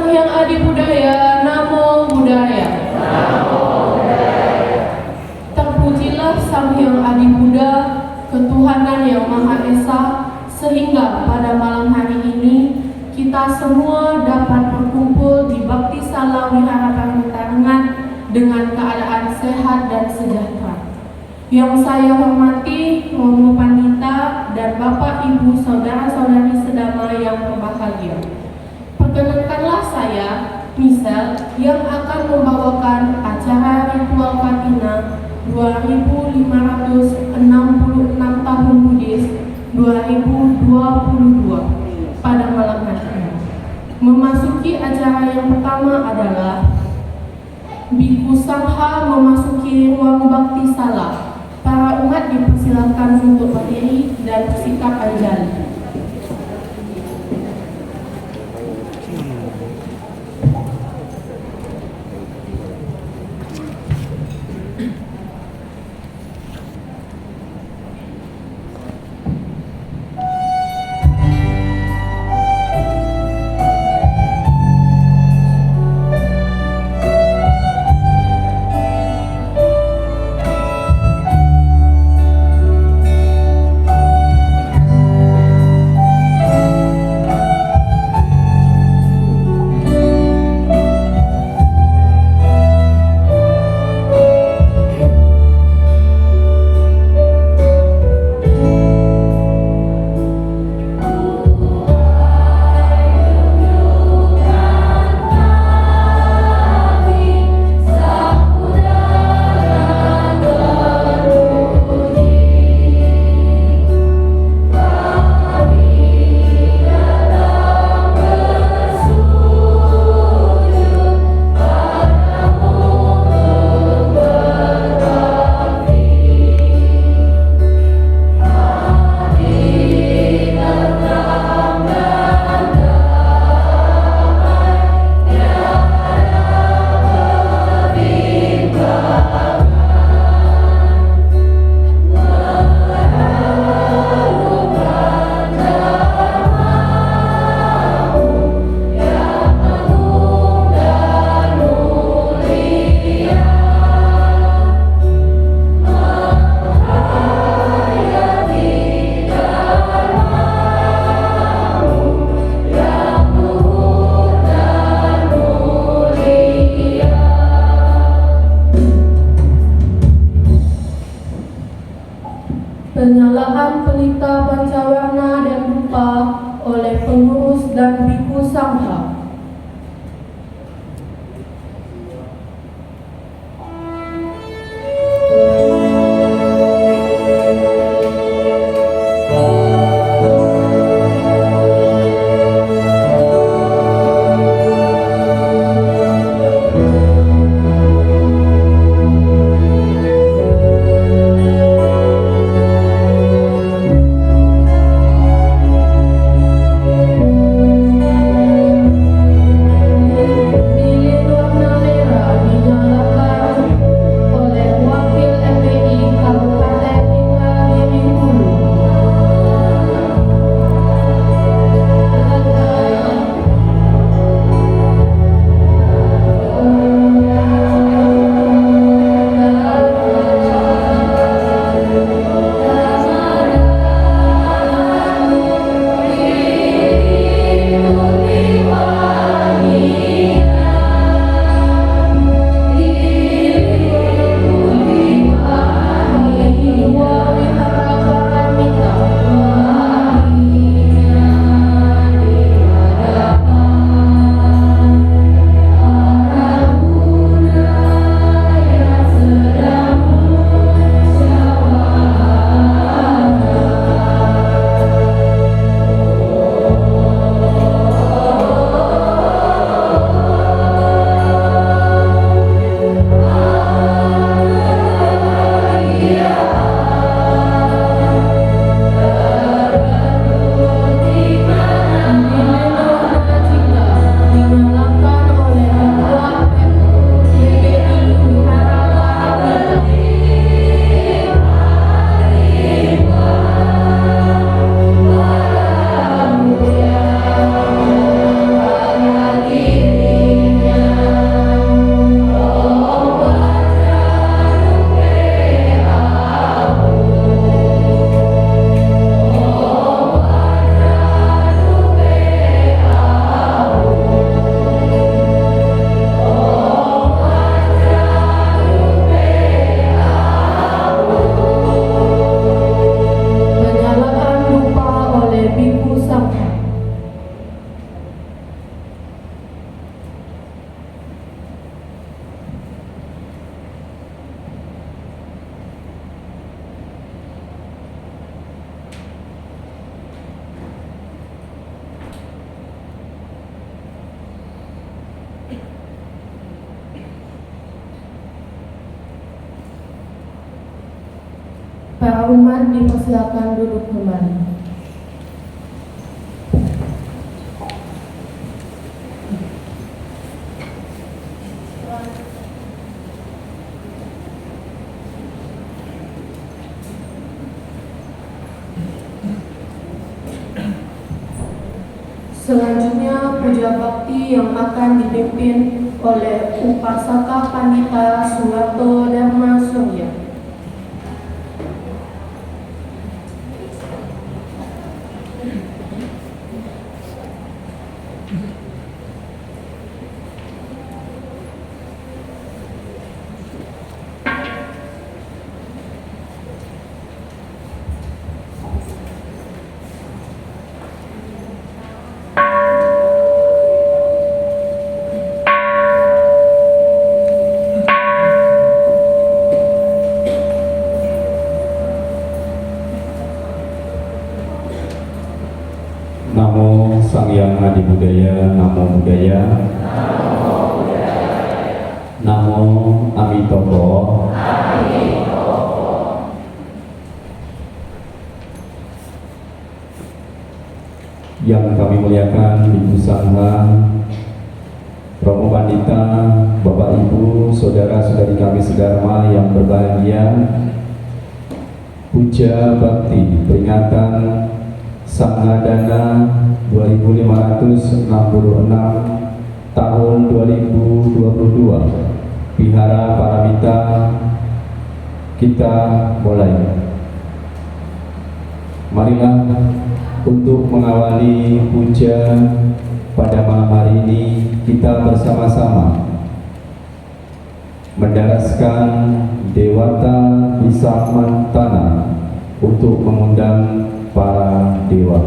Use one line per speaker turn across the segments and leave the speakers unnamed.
Sang Hyang Adi Budaya, Namo Buddhaya. Terpujilah Sang Hyang Adi Buddha, ketuhanan yang Maha Esa, sehingga pada malam hari ini kita semua dapat berkumpul di Bakti Sala Wihara Pangitarengan dengan keadaan sehat dan sejahtera. Yang saya hormati Romo Panita dan Bapak Ibu saudara-saudari sedama yang berbahagia. Perkenankanlah saya, Michelle, yang akan membawakan acara ritual Katina 2566 tahun Buddhis 2022 pada malam hari ini. Memasuki acara yang pertama adalah Bhikkhu Sangha memasuki ruang Bakti Sala. Para umat dipersilakan untuk berdiri dan bersikap anjali. Penyalaan pelita pancawarna dan rupa oleh pengurus dan Bhikkhu Sangha. Para umat dipersilakan duduk kembali. Selanjutnya puja bakti yang akan dipimpin oleh Upasaka Pandita Suwarto Dharma Surya.
Namo Sang Hyang Adi Budaya, Namo Budaya, Namo Amitofo. Yang kami muliakan Ibu Sangha, Romo Pandita, Bapak Ibu, Saudara-saudari kami sedharma yang berbahagia, puja bakti peringatan Sanggadana 2566 tahun 2022 Vihara Paramita, kita mulai. Marilah untuk mengawali puja pada malam hari ini kita bersama-sama mendaraskan Dewata Bisamantana untuk mengundang para dewa.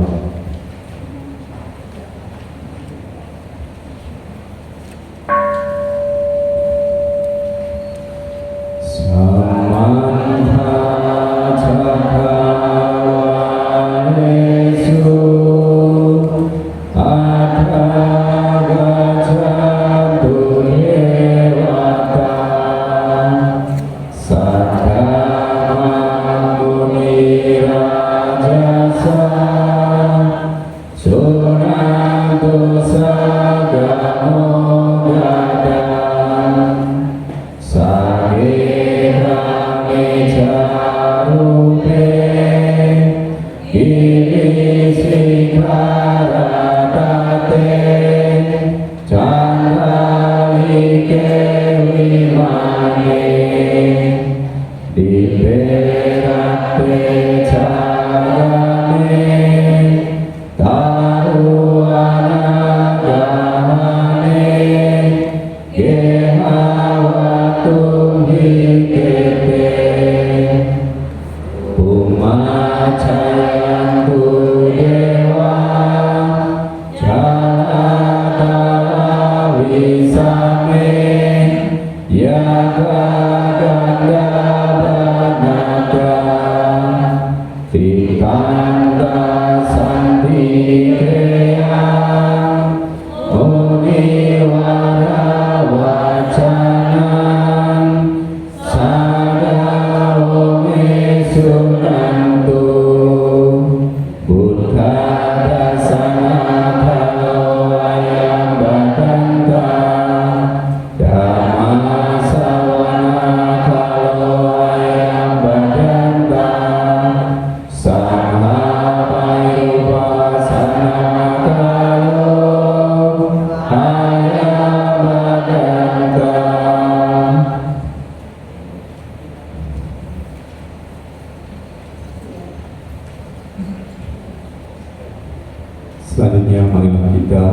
Selanjutnya marilah kita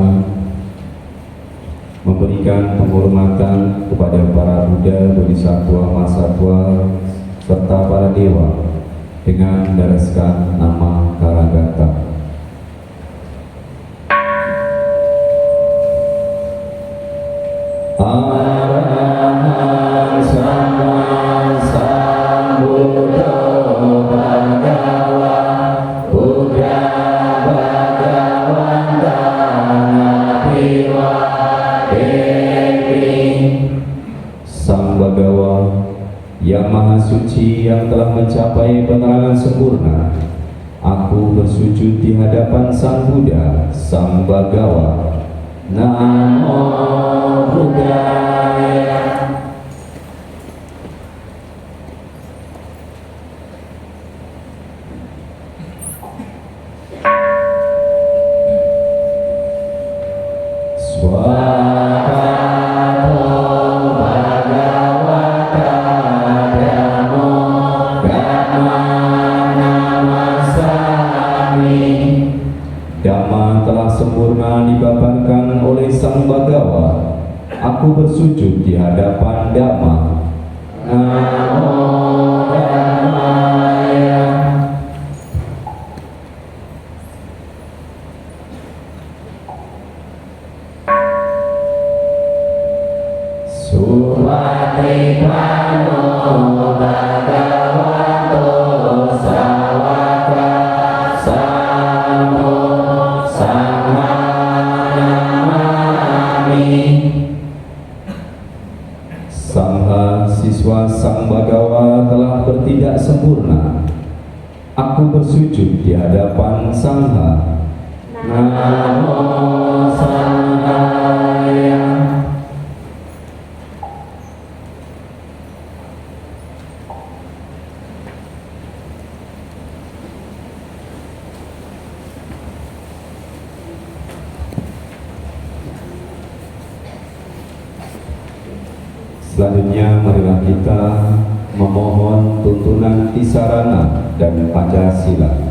memberikan penghormatan kepada para Buddha, Bodhisattva, Mahasatwa, serta para dewa dengan mendaraskan nama Karagata. Arahan Sama Sambuddho Bhagava Buddha Bhagavanta Nabiwa Devi. Sang Bhagawa yang Maha Suci yang telah mencapai penerangan sempurna, aku bersujud di hadapan Sang Buddha, Sang Bhagawa. Namo Buddhaya. Dhamma telah sempurna dibabarkan oleh Sang Bhagawa. Aku bersujud di hadapan Dhamma. Namo Dhammaya. Supatimano Bhagavato Sawaka Sambho Sanghamami. Sangha siswa Sang Bhagawa telah bertindak sempurna. Aku bersujud di hadapan Sangha. Namo Sanghaya. Selanjutnya marilah kita memohon tuntunan Tisarana dan Pancasila.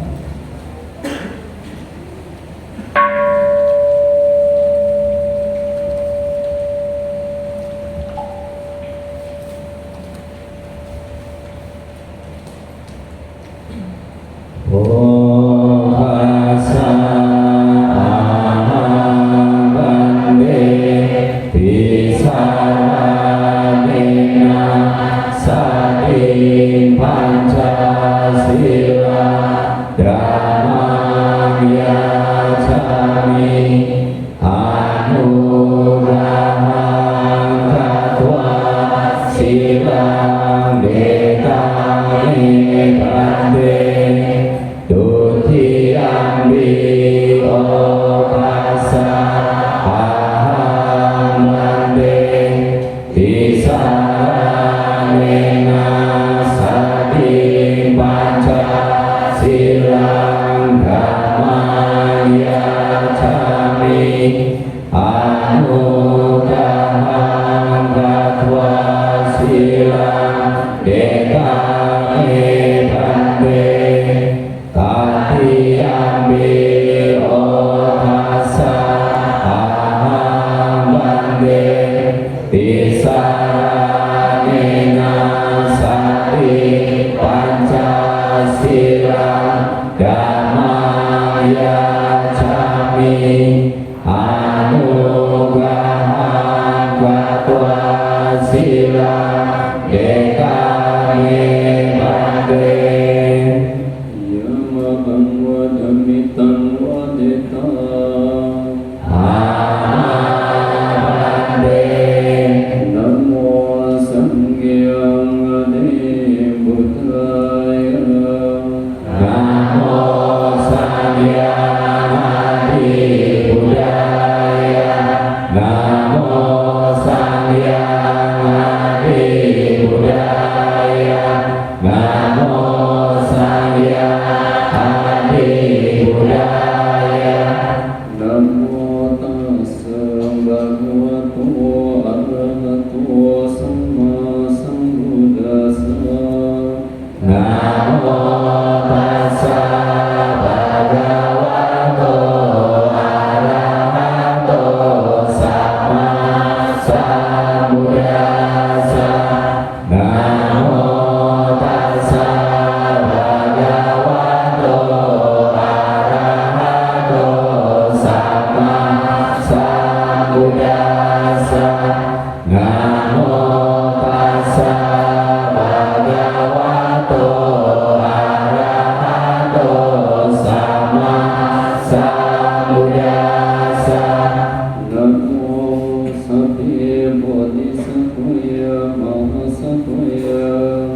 Bodhisattva Mahasattvaya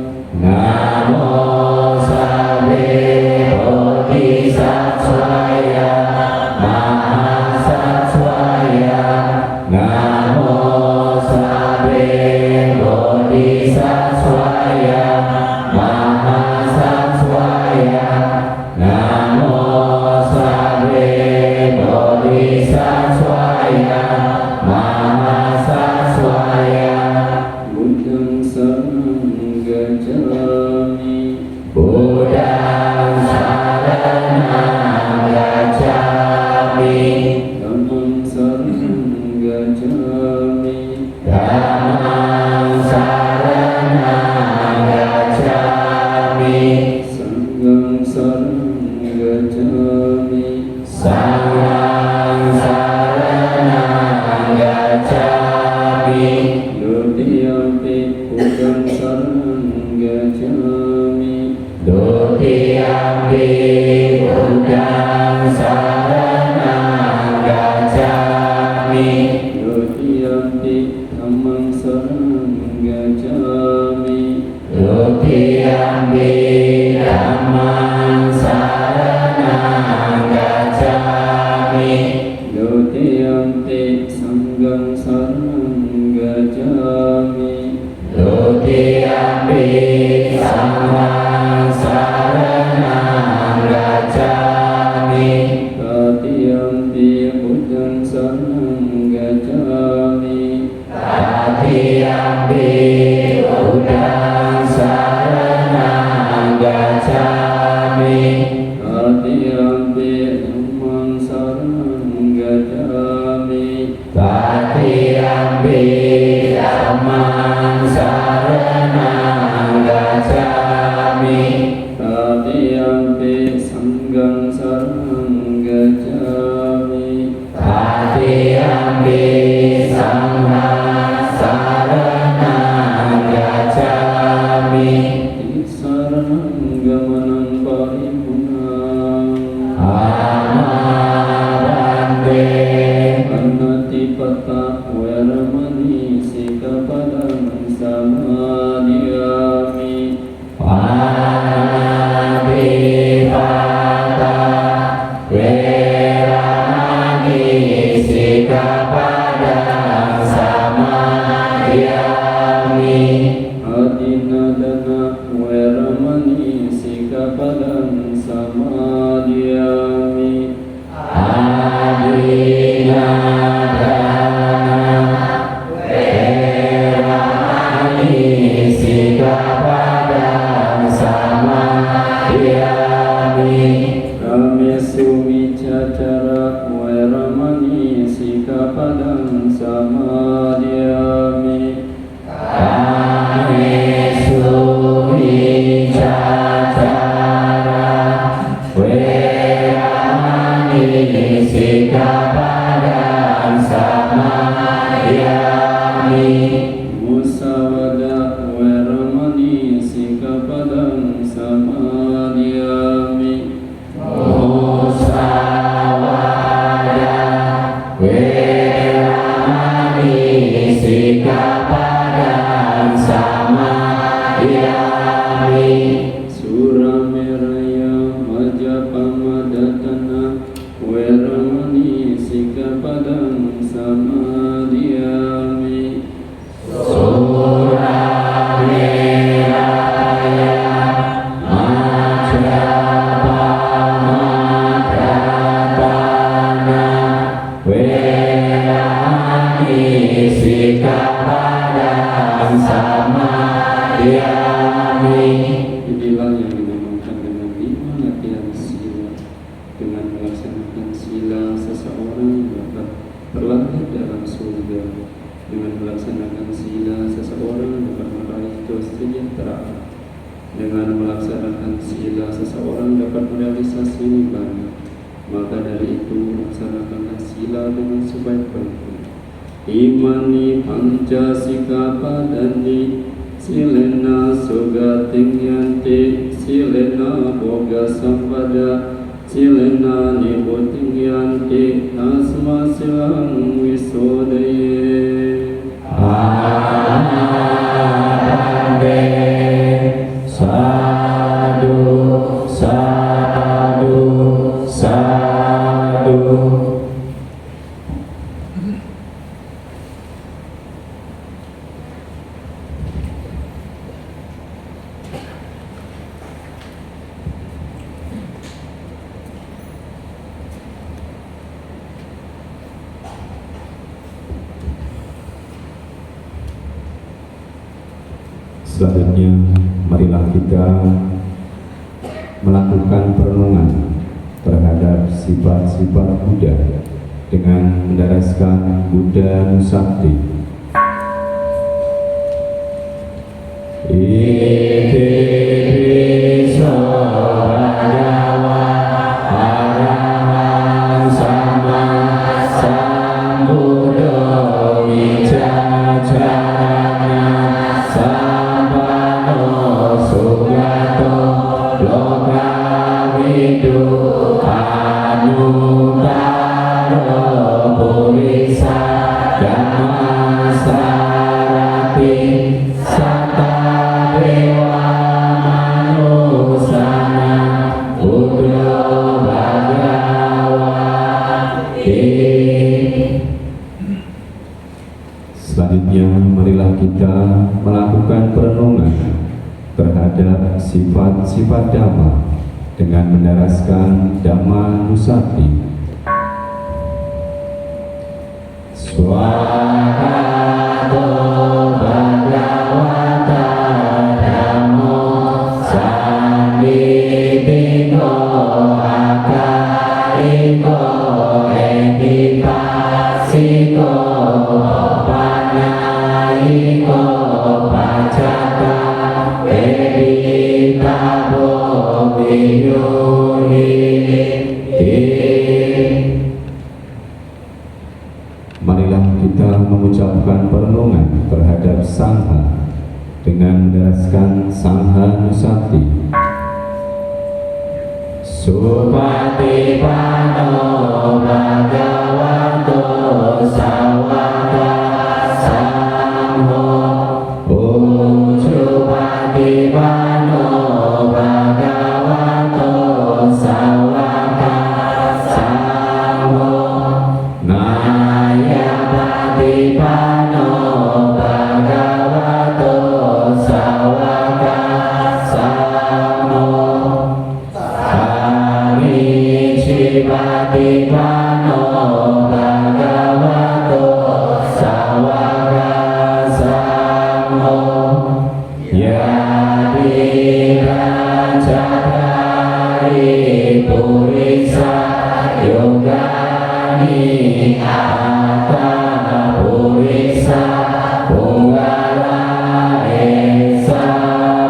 Buddhang saranang gacchami.
Dutiyampi Buddhang saranang gacchami.
Dutiyampi dhammang saranang gacchami.
Dutiyampi dhammang saranang gacchami.
Dutiyampi sanghang saranang gacchami.
Dutiyampi sanghang saranang gacchami.
Tatiyampi buddhang saranang gacchami.
Tatiyampi Buddhang saranang gacchami.
Tatiyampi dhammang saranang gacchami.
Tatiyampi dhammang saranang gacchami.
Tatiyampi sanghang saranang gacchami.
Tatiyampi sanghang saranang gacchami.
Saranang gamanang paripurnang.
Amarante.
Anatipata veramani sikapadang samadhiyami.
Panatipata veramani sikapadang samadhiyami.
Adinadana veramani sikapadang samadhiyami.
Adinadana veramani sikapadang samadhiyami.
Ramesu micacara veramani sikapadang samadhiyami.
Kamesu wicacara veramani sikapadang samadhiyami.
Musawada veramani sikapadang samadhiyami.
Musawada veramani sikapadang samadhiyami.
Surameraya majapamadhatana veramani sikapadang samadhiyami.
Surameraya majapamadhatana veramani sikapadang samadhiyami.
Inilah yang dinamakan dengan 5 latihan sila. Dengan melaksanakan sila, seseorang dapat berlahir dalam surga. Dengan melaksanakan sila, seseorang dapat meraih kesejahteraan. Dengan melaksanakan sila, seseorang dapat merealisasi nibbana. Maka dari itu, laksanakanlah sila dengan sebaik-baiknya. Imani panca sikapadani silena sugating yanti, silena boga sampada, silena nibuting yanti, tasma silang wisodaye.
Amarante. Sadu, sadu, sadu.
Selanjutnya, marilah kita melakukan perenungan terhadap sifat-sifat Buddha dengan mendaraskan Buddha Nusakti. Iti piso bhagava arahang sama sambuddho wicacarana
melakukan perenungan terhadap sifat-sifat Dhamma dengan mendaraskan Dhamma Nusati.
Swakato Bhagavata Dhammo Sambhitiko Akariko Ehipasiko Panayiko Pacaka Editabo
Marilah kita mengucapkan perenungan terhadap Sangha dengan mendaraskan Sangha Nusati.
Supatipano Bhagavato Sawaka Sangho Supatipano Bhagavato Sawaka Sangho Nayapatipano Bhagavato Sawaka Sangho Paricipatipano Bhagavato Sawaka Sangho Yati Rajatari Purisa Yogani Atta Purisa Punggala Esa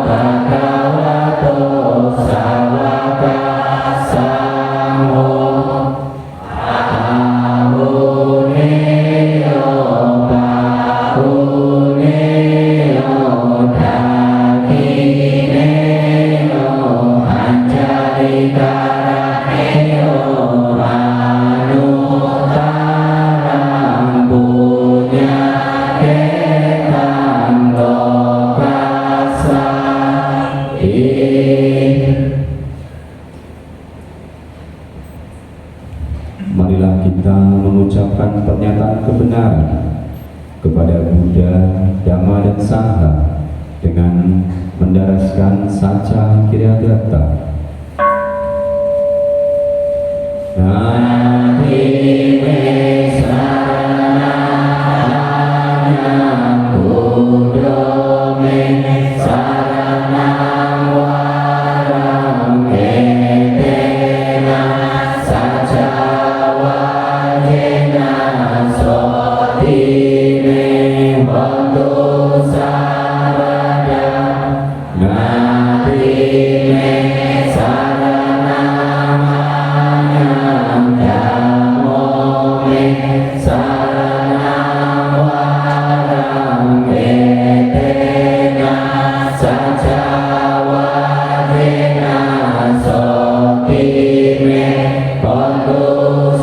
Bhagavato Sawaka Sangho Ahuneo Bahuneo Dakineo Anjalikaraheo Manutarang Punya Ketang Lokasa
Marilah kita mengucapkan pernyataan kebenaran kepada Buddha, Dhamma dan Sangha dengan mendaraskan Saca Kiragata.
Nati me saranang Buddha me saranang warang etena saca wajena sotine hotu sarada. Nati me saranang Dhammo me saranang warang etena saca wajena sotine hotu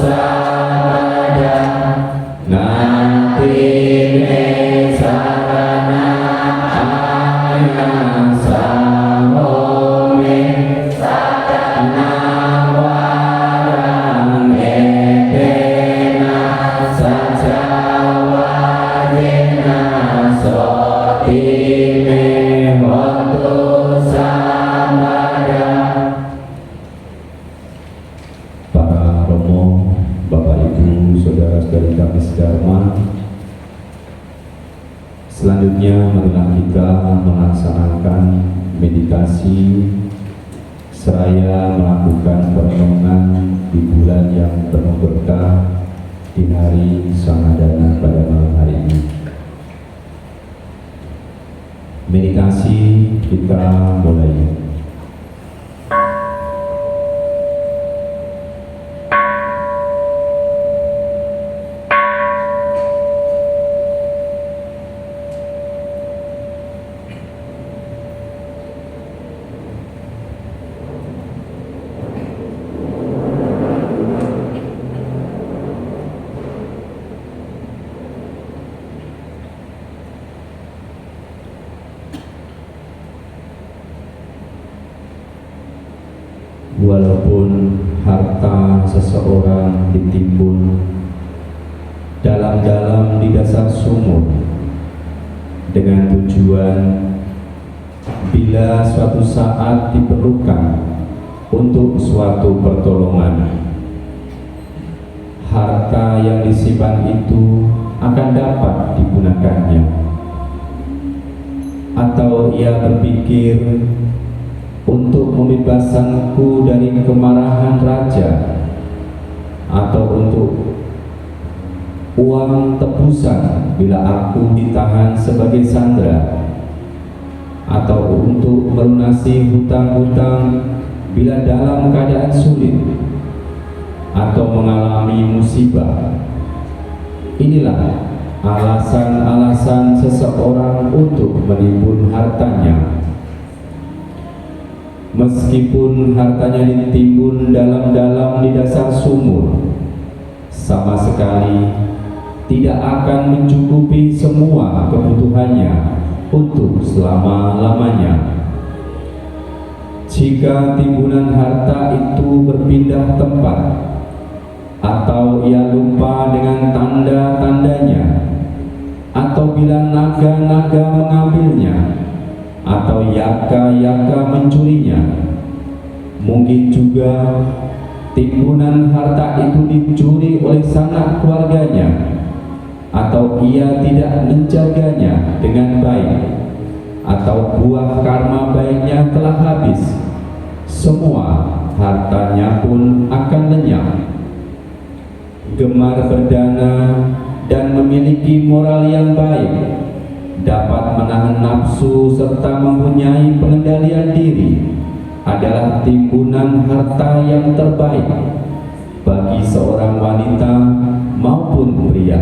sarada. Nati me saranang Sangho me saranang warang etena saca wajena sotine hotu sarada.
Para Romo, Bapak Ibu, Saudara-saudari kami sedharma, selanjutnya marilah kita melaksanakan meditasi seraya melakukan perenungan di bulan yang penuh berkah di hari Samadana pada malam hari ini. Meditasi kita mulai. Walaupun harta seseorang ditimbun dalam-dalam di dasar sumur, dengan tujuan bila suatu saat diperlukan untuk suatu pertolongan, harta yang disimpan itu akan dapat digunakannya. Atau ia berpikir untuk membebaskanku dari kemarahan raja, atau untuk uang tebusan bila aku ditahan sebagai sandera, atau untuk melunasi hutang-hutang bila dalam keadaan sulit, atau mengalami musibah. Inilah alasan-alasan seseorang untuk menimbun hartanya. Meskipun hartanya ditimbun dalam-dalam di dasar sumur, sama sekali tidak akan mencukupi semua kebutuhannya untuk selama-lamanya. Jika timbunan harta itu berpindah tempat, atau ia lupa dengan tanda-tandanya, atau bila naga-naga mengambilnya, atau yaka-yaka mencurinya, mungkin juga timbunan harta itu dicuri oleh sanak keluarganya, atau ia tidak menjaganya dengan baik, atau buah karma baiknya telah habis, semua hartanya pun akan lenyap. Gemar berdana dan memiliki moral yang baik, dapat menahan nafsu serta mempunyai pengendalian diri, adalah timbunan harta yang terbaik bagi seorang wanita maupun pria.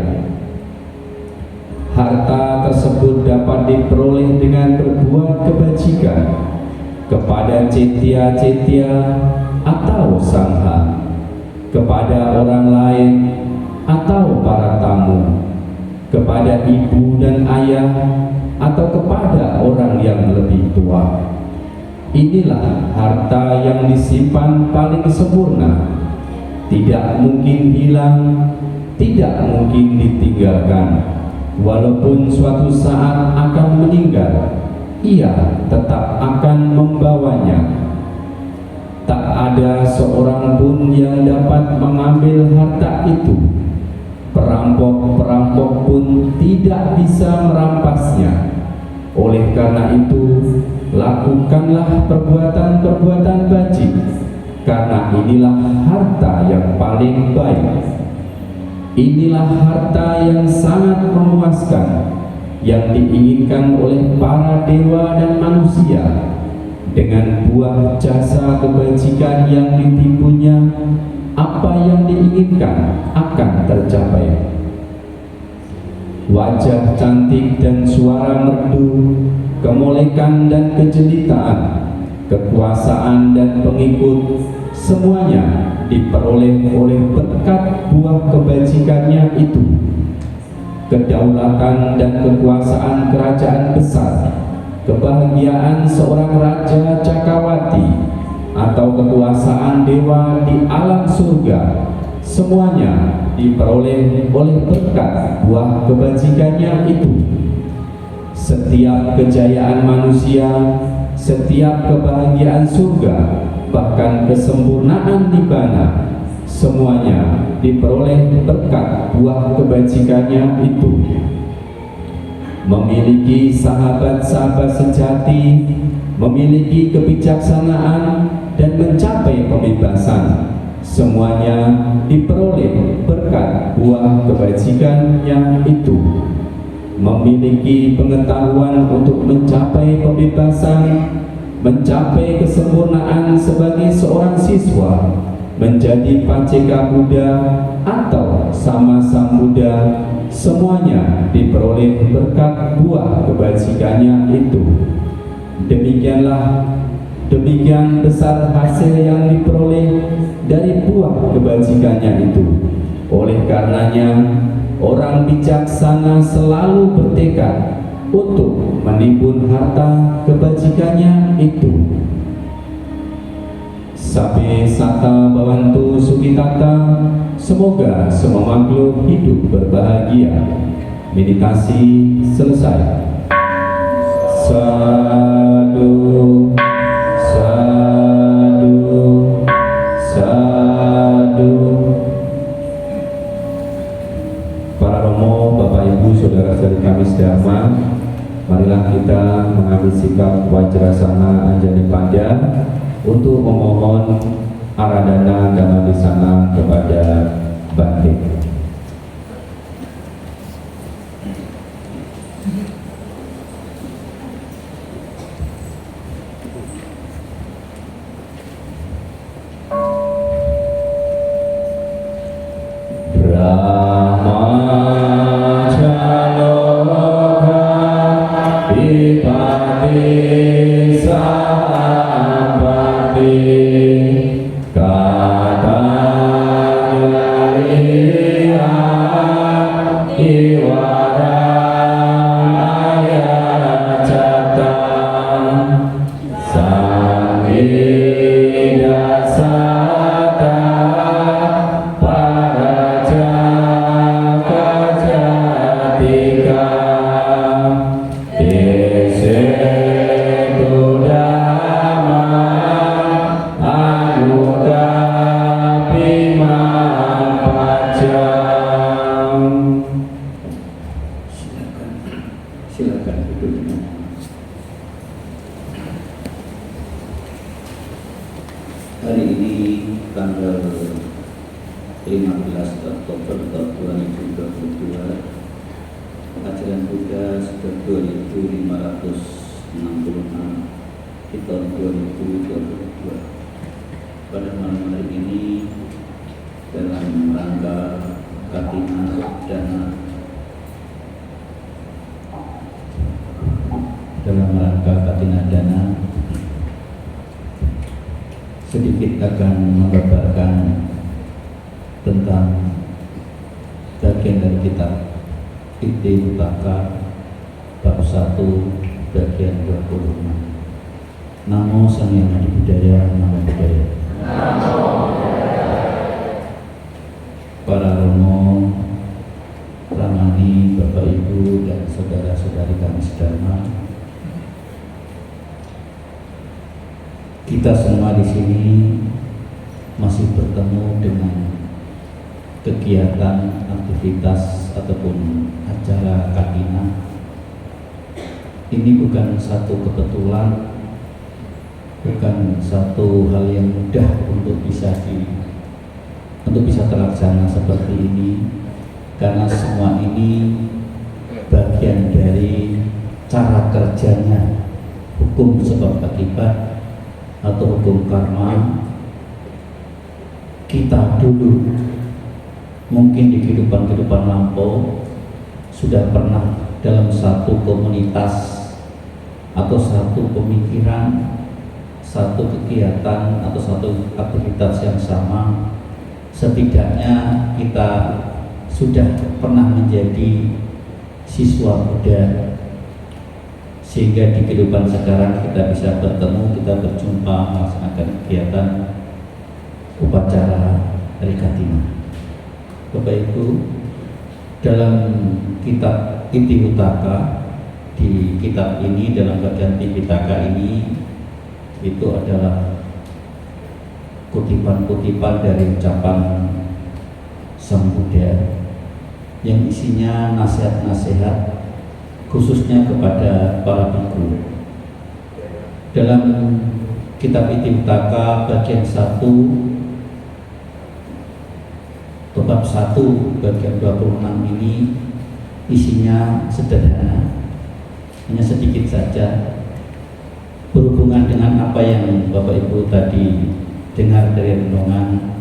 Harta tersebut dapat diperoleh dengan berbuat kebajikan kepada cetia-cetia atau sangha, kepada orang lain atau para tamu, kepada ibu dan ayah, atau kepada orang yang lebih tua. Inilah harta yang disimpan paling sempurna, tidak mungkin hilang, tidak mungkin ditinggalkan. Walaupun suatu saat akan meninggal, ia tetap akan membawanya. Tak ada seorang pun yang dapat mengambil harta itu. Perampok-perampok pun tidak bisa merampasnya. Oleh karena itu, lakukanlah perbuatan-perbuatan bajik, karena inilah harta yang paling baik. Inilah harta yang sangat memuaskan, yang diinginkan oleh para dewa dan manusia. Dengan buah jasa kebajikan yang ditipunya, apa yang diinginkan akan tercapai. Wajah cantik dan suara merdu, kemolekan dan kejelitaan, kekuasaan dan pengikut, semuanya diperoleh oleh berkat buah kebajikannya itu. Kedaulatan dan kekuasaan kerajaan besar, kebahagiaan seorang raja Cakrawati, atau kekuasaan dewa di alam surga, semuanya diperoleh oleh berkat buah kebajikannya itu. Setiap kejayaan manusia, setiap kebahagiaan surga, bahkan kesempurnaan nibbana, semuanya diperoleh berkat buah kebajikannya itu. Memiliki sahabat-sahabat sejati, memiliki kebijaksanaan, dan mencapai pembebasan, semuanya diperoleh berkat buah kebajikannya itu. Memiliki pengetahuan untuk mencapai pembebasan, mencapai kesempurnaan sebagai seorang siswa, menjadi paceka Buddha atau sama sang Buddha, semuanya diperoleh berkat buah kebajikannya itu. Demikian besar hasil yang diperoleh dari buah kebajikannya itu. Oleh karenanya, orang bijaksana selalu bertekad untuk menimbun harta kebajikannya itu. Sabe sata bawantu sukitata, semoga semua makhluk hidup berbahagia. Meditasi selesai. Sadu, sadu, sadu. Para romo, Bapak Ibu, saudara-saudari kami sedama, marilah kita mengambil sikap Wajrasana Anjani Panda untuk memohon aradana dana di sana kepada Bante.
Silakan duduk. Hari ini tanggal 15 Oktober tahun 2022, ajaran Buddha sudah 2566 di tahun 2022. Pada malam hari ini dalam rangka Katina Dana, sedikit akan mengabarkan tentang bagian dari kitab Ittipitaka bab 1 bagian 26. Namo Sang Hyang Adi Budaya, Namo Buddhaya. Para romo, ramani, Bapak Ibu dan saudara-saudari kami sedama, kita semua di sini masih bertemu dengan kegiatan, aktivitas ataupun acara Katina. Ini bukan satu kebetulan, bukan satu hal yang mudah untuk bisa terlaksana seperti ini, karena semua ini bagian dari cara kerjanya hukum sebab akibat atau hukum karma. Kita dulu mungkin di kehidupan lampau sudah pernah dalam satu komunitas atau satu pemikiran, satu kegiatan atau satu aktivitas yang sama. Setidaknya kita sudah pernah menjadi siswa Buddha, sehingga di kehidupan sekarang kita bisa bertemu, kita berjumpa, melaksanakan kegiatan upacara Hari Katina. Bapak Ibu, dalam kitab Ittipitaka, di kitab ini, dalam bagian Ittipitaka ini, itu adalah kutipan-kutipan dari ucapan Sang Buddha yang isinya nasihat-nasihat khususnya kepada para biku. Dalam kitab Ittipitaka bagian 1 bab 1 bagian 26 ini isinya sederhana, hanya sedikit saja, berhubungan dengan apa yang Bapak Ibu tadi dengar dari renungan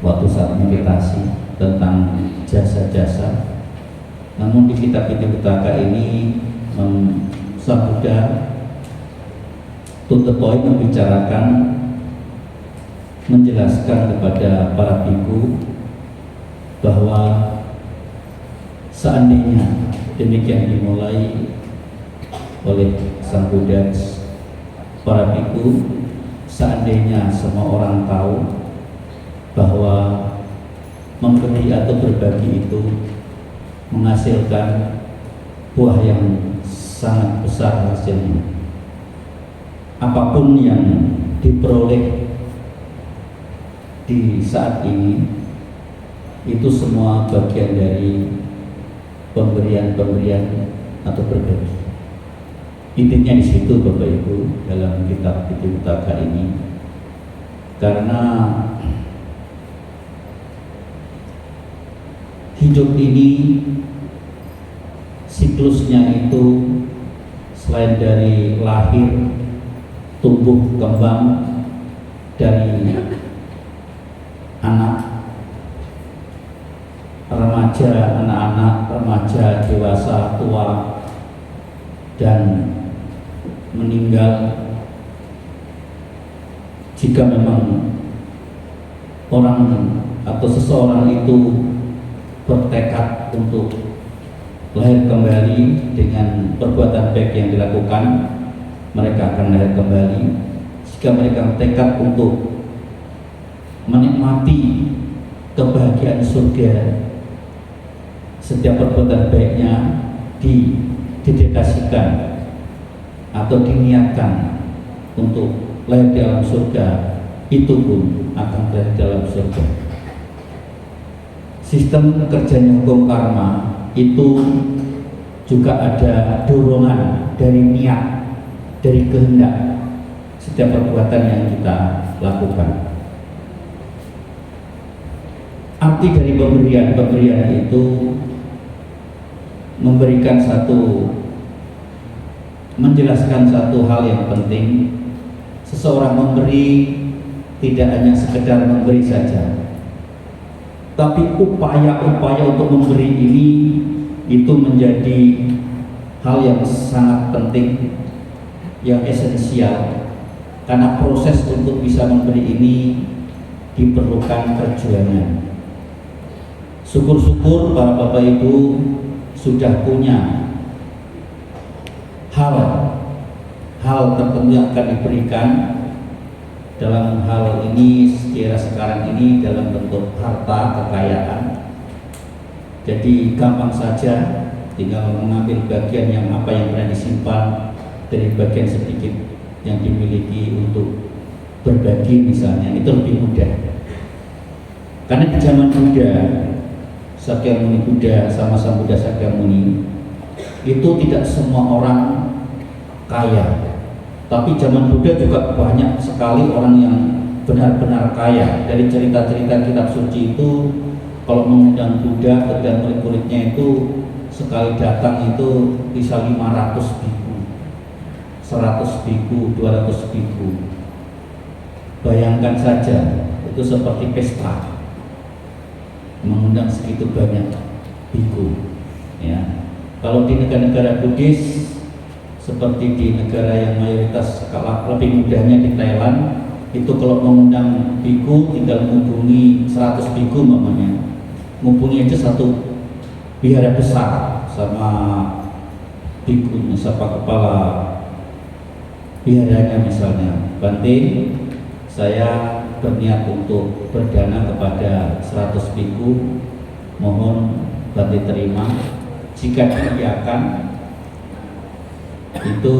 waktu saat meditasi tentang jasa-jasa. Namun di kitab Ittipitaka ini Sang Buddha to the point membicarakan, menjelaskan kepada para biku bahwa seandainya demikian dimulai oleh Sang Buddha, para biku, seandainya semua orang tahu bahwa memberi atau berbagi itu menghasilkan buah yang sangat besar hasilnya. Apapun yang diperoleh di saat ini itu semua bagian dari pemberian atau berbagi. Intinya di situ Bapak Ibu dalam kitab Pitaka ini, karena hidup ini siklusnya itu selain dari lahir, tumbuh, kembang, dari anak, remaja, anak-anak, remaja, dewasa, tua, dan meninggal. Jika memang orang atau seseorang itu bertekad untuk lahir kembali dengan perbuatan baik yang dilakukan, mereka akan lahir kembali. Jika mereka bertekad untuk menikmati kebahagiaan surga, setiap perbuatan baiknya didedikasikan atau diniatkan untuk lahir di dalam surga, itu pun akan lahir di dalam surga. Sistem kerjanya hukum karma itu juga ada dorongan dari niat, dari kehendak setiap perbuatan yang kita lakukan. Arti dari pemberian itu menjelaskan satu hal yang penting. Seseorang memberi tidak hanya sekedar memberi saja, tapi upaya-upaya untuk memberi ini itu menjadi hal yang sangat penting, yang esensial, karena proses untuk bisa memberi ini diperlukan perjuangan. Syukur-syukur para Bapak Ibu sudah punya hal tertentu yang akan diberikan. Dalam hal ini sekira sekarang ini dalam bentuk harta, kekayaan. Jadi gampang saja, tinggal mengambil bagian yang apa yang pernah disimpan dari bagian sedikit yang dimiliki untuk berbagi misalnya, itu lebih mudah. Karena di zaman Buddha, Sakyamuni Buddha sama Sang Buddha Sakyamuni, itu tidak semua orang kaya. Tapi zaman Buddha juga banyak sekali orang yang benar-benar kaya. Dari cerita-cerita kitab suci itu, kalau mengundang Buddha dan murid-muridnya itu sekali datang itu bisa 500 biku, 100 biku, 200 biku. Bayangkan saja, itu seperti pesta mengundang segitu banyak biku. Ya. Kalau di negara-negara Buddhis seperti di negara yang mayoritas lebih mudahnya di Thailand, itu kalau mengundang biku tinggal menghubungi 100 biku namanya, menghubungi aja satu wihara besar sama biku, siapa kepala wiharanya misalnya. Bante, saya berniat untuk berdana kepada 100 biku, mohon Bante terima. Jika diiyakan, itu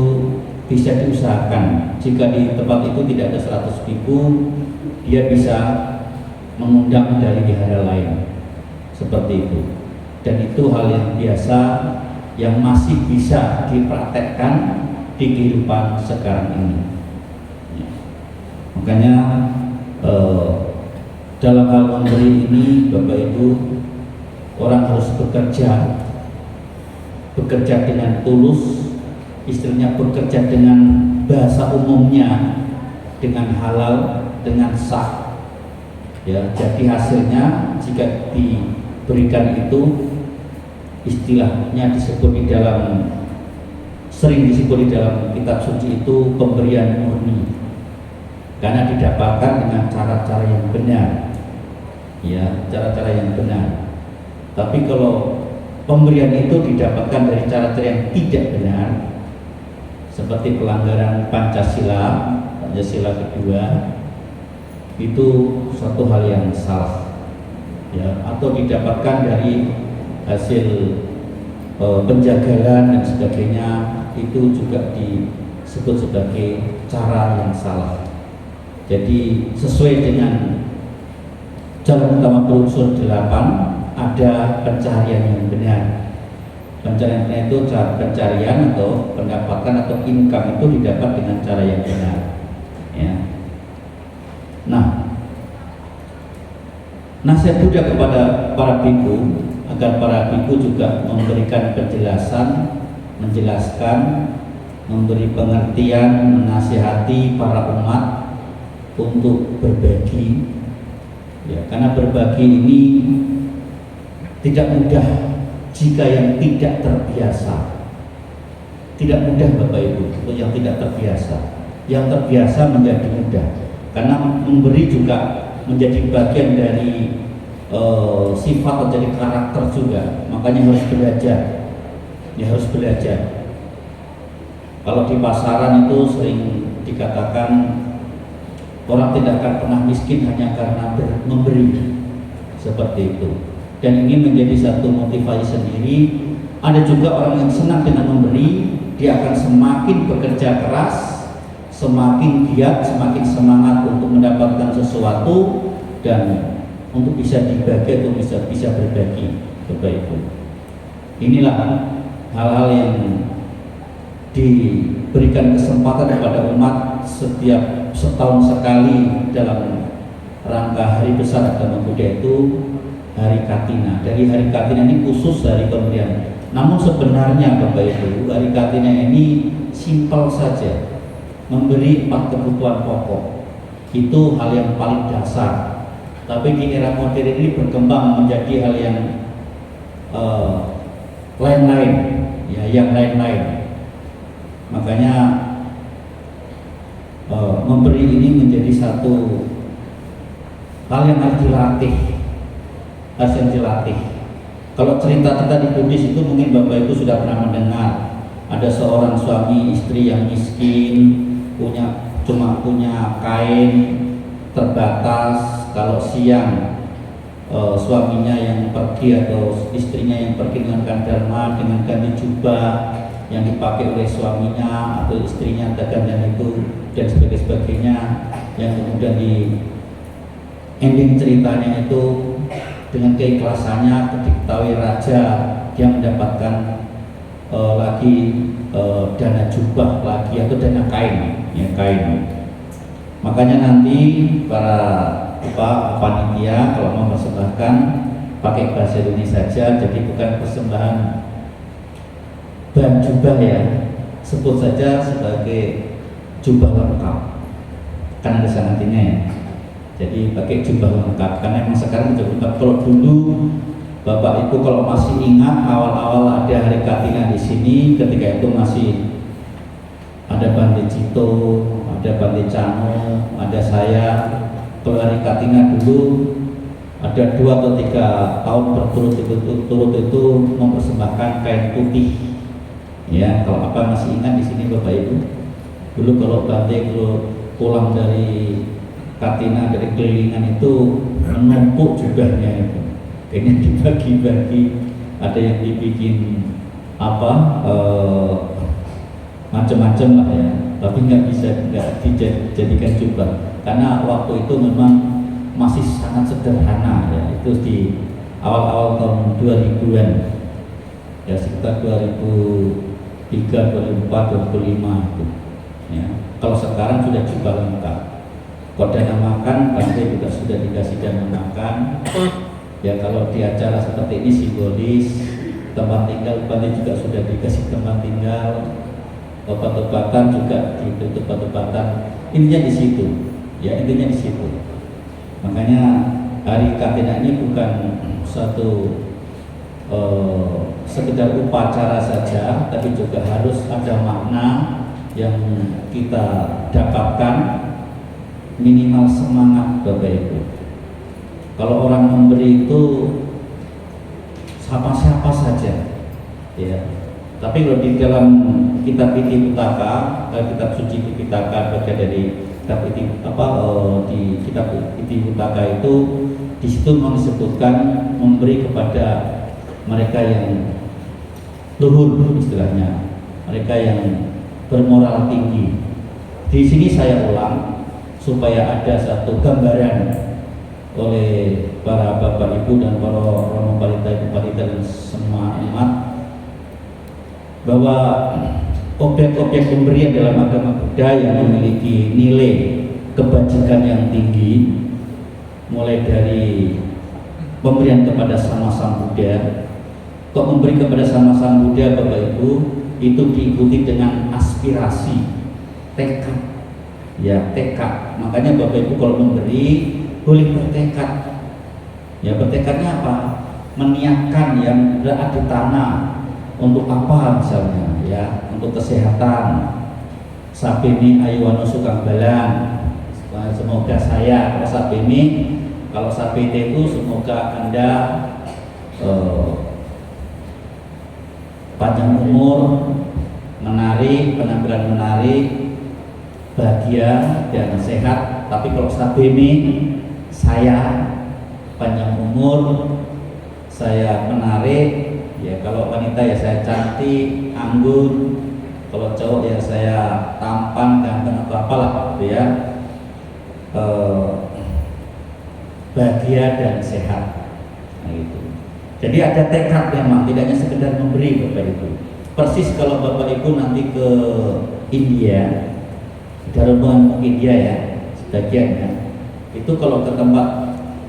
bisa diusahakan. Jika di tempat itu tidak ada 100 biku, dia bisa mengundang dari wihara lain, seperti itu. Dan itu hal yang biasa yang masih bisa dipraktekkan di kehidupan sekarang ini. Makanya dalam hal memberi ini, Bapak Ibu, orang harus bekerja dengan tulus, istilahnya bekerja dengan bahasa umumnya, dengan halal, dengan sah. Ya, jadi hasilnya jika diberikan itu, istilahnya disebut sering disebut di dalam kitab suci itu pemberian murni, karena didapatkan dengan cara-cara yang benar. Ya, cara-cara yang benar. Tapi kalau pemberian itu didapatkan dari cara-cara yang tidak benar, seperti pelanggaran Pancasila kedua, itu suatu hal yang salah, ya, atau didapatkan dari hasil penjagalan dan sebagainya, itu juga disebut sebagai cara yang salah. Jadi sesuai dengan jalan utama berunsur 8, ada pencarian yang benar. Pencarian itu pencarian atau pendapatan atau income itu didapat dengan cara yang benar. Ya. Nah, nasihat Buddha kepada para biku agar para biku juga memberikan penjelasan, menjelaskan, memberi pengertian, menasihati para umat untuk berbagi. Ya, karena berbagi ini tidak mudah jika yang tidak terbiasa. Tidak mudah Bapak Ibu untuk yang tidak terbiasa. Yang terbiasa menjadi mudah. Karena memberi juga menjadi bagian dari sifat atau jadi karakter juga. Makanya harus belajar. Ya harus belajar. Kalau di pasaran itu sering dikatakan orang tidak akan pernah miskin hanya karena memberi. Seperti itu. Dan ini menjadi satu motivasi sendiri. Ada juga orang yang senang dengan memberi, dia akan semakin bekerja keras, semakin giat, semakin semangat untuk mendapatkan sesuatu dan untuk bisa dibagi atau bisa berbagi. Bapak Ibu, inilah hal-hal yang diberikan kesempatan kepada umat setiap setahun sekali dalam rangka hari besar agama Buddha itu Hari Katina. Dari Hari Katina ini khusus dari pemberian. Namun sebenarnya Bapak Ibu, Hari Katina ini simpel saja, memberi 4 kebutuhan pokok. Itu hal yang paling dasar. Tapi di era modern ini berkembang menjadi hal yang lain-lain, ya, yang lain-lain. Makanya memberi ini menjadi satu hal yang harus dilatih. Kalau cerita-cerita di Buddhis itu mungkin Bapak Ibu sudah pernah mendengar. Ada seorang suami istri yang miskin, cuma punya kain terbatas. Kalau siang suaminya yang pergi atau istrinya yang pergi dengan dharma, dengan ganti jubah yang dipakai oleh suaminya atau istrinya dan itu dan sebagainya, yang kemudian di ending ceritanya itu dengan keikhlasannya diketahui raja dia mendapatkan lagi dana jubah lagi atau dana kain, ya kain. Makanya nanti para panitia kalau mau mempersembahkan pakai bahasa Indonesia saja, jadi bukan persembahan bahan jubah ya, sebut saja sebagai jubah lengkap, kan ada sanatinya ya. Jadi pakai jubah lengkap, karena memang sekarang jubah lengkap. Kalau dulu Bapak Ibu kalau masih ingat awal-awal ada Hari Katina di sini, ketika itu masih ada Bante Cito, ada Bante Cano, ada saya. Kalau Hari Katina dulu ada 2 atau 3 tahun berturut-turut itu mempersembahkan kain putih. Ya, kalau apa masih ingat di sini Bapak Ibu? Dulu kalau Bante pulang dari Katina dari kelilingan itu menumpuk jubahnya itu, kayaknya dibagi-bagi, ada yang dibikin macam-macam lah ya, tapi nggak dijadikan jubah karena waktu itu memang masih sangat sederhana ya. Itu di awal-awal tahun 2000-an ya, sekitar 2003, 2004, 2005 itu ya. Kalau sekarang sudah jubah lengkap. Kalau dana makan, Bante juga sudah dikasih dana makan. Ya kalau di acara seperti ini simbolis. Tempat tinggal, Bante juga sudah dikasih tempat tinggal. Obat-obatan juga diberi obat-obatan. Intinya di situ, ya intinya di situ. Makanya Hari Katina ini bukan satu sekedar upacara saja, tapi juga harus ada makna yang kita dapatkan. Minimal semangat Bapak Ibu. Kalau orang memberi itu siapa saja, ya. Tapi kalau di dalam kitab Pitipitaka, kitab suci Pitipitaka bagian dari kitab di kitab Pitipitaka itu di situ memang disebutkan memberi kepada mereka yang luhur istilahnya, mereka yang bermoral tinggi. Di sini saya ulang supaya ada satu gambaran oleh para bapak ibu dan para romo balita ibu balita dan semua umat bahwa objek-objek pemberian dalam agama Buddha yang memiliki nilai kebajikan yang tinggi, mulai dari pemberian kepada Sama Sang Buddha. Kok memberi kepada Sama Sang Buddha Bapak Ibu itu diikuti dengan aspirasi, tekad, ya tekad. Makanya Bapak Ibu kalau memberi boleh bertekad. Ya bertekadnya apa? Meniatkan yang berada di tanah untuk apa misalnya, ya untuk kesehatan. Sabeni ayuwano sukang balang. Semoga saya kalau sabeni, kalau sabete itu semoga Anda panjang umur, menarik, penampilan menarik, bahagia dan sehat. Tapi kalau sabeni, saya panjang umur, saya menarik. Ya kalau wanita ya saya cantik, anggun. Kalau cowok ya saya tampan, ganteng atau apalah gitu ya. Bahagia dan sehat. Nah, gitu. Jadi ada tekad memang, tidak hanya sekedar memberi Bapak Ibu. Persis kalau Bapak Ibu nanti ke India, dalam rombongan India ya, sebagiannya itu kalau ke tempat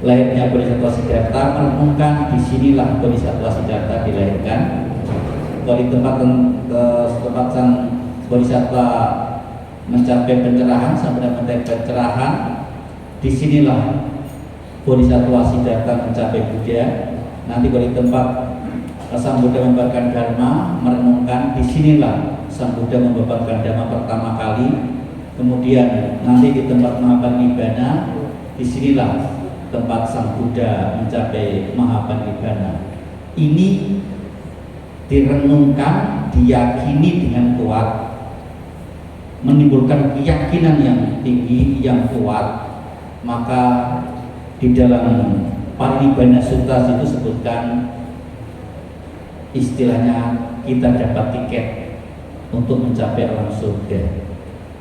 lahirnya Bodhisattva Siddhartha, merenungkan disinilah Bodhisattva Siddhartha dilahirkan. Kalau di tempat sang Bodhisattva mencapai pencerahan sampai mencapai pencerahan, disinilah Bodhisattva Siddhartha mencapai Buddha. Nanti kalau di tempat Sang Buddha membabarkan Dharma, merenungkan disinilah Sang Buddha membabarkan Dharma pertama kali. Kemudian nanti di tempat Mahaparinibbana, disinilah tempat Sang Buddha mencapai Mahaparinibbana. Ini direnungkan, diyakini dengan kuat, menimbulkan keyakinan yang tinggi, yang kuat. Maka di dalam Parinibbana Sutta itu sebutkan istilahnya kita dapat tiket untuk mencapai alam surga.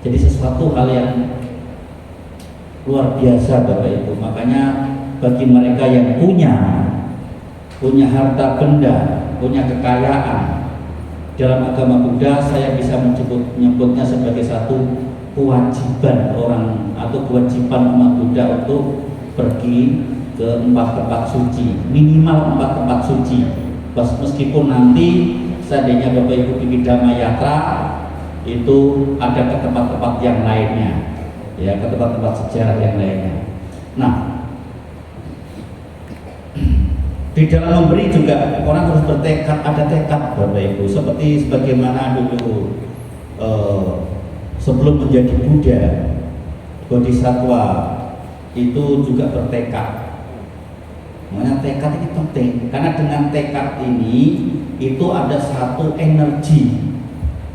Jadi sesuatu hal yang luar biasa Bapak Ibu. Makanya bagi mereka yang punya harta benda, punya kekayaan dalam agama Buddha, saya bisa menyebutnya sebagai satu kewajiban orang atau kewajiban umat Buddha untuk pergi ke 4 tempat suci, minimal 4 tempat suci. Meskipun nanti seandainya Bapak Ibu bikin Dhamma Yatra itu ada ke tempat-tempat yang lainnya, ya ke tempat-tempat sejarah yang lainnya. Nah, di dalam memberi juga orang harus bertekad, ada tekad Bapak Ibu. Seperti sebagaimana dulu sebelum menjadi Buddha, Bodhisattva itu juga bertekad. Makanya tekad ini penting, karena dengan tekad ini itu ada satu energi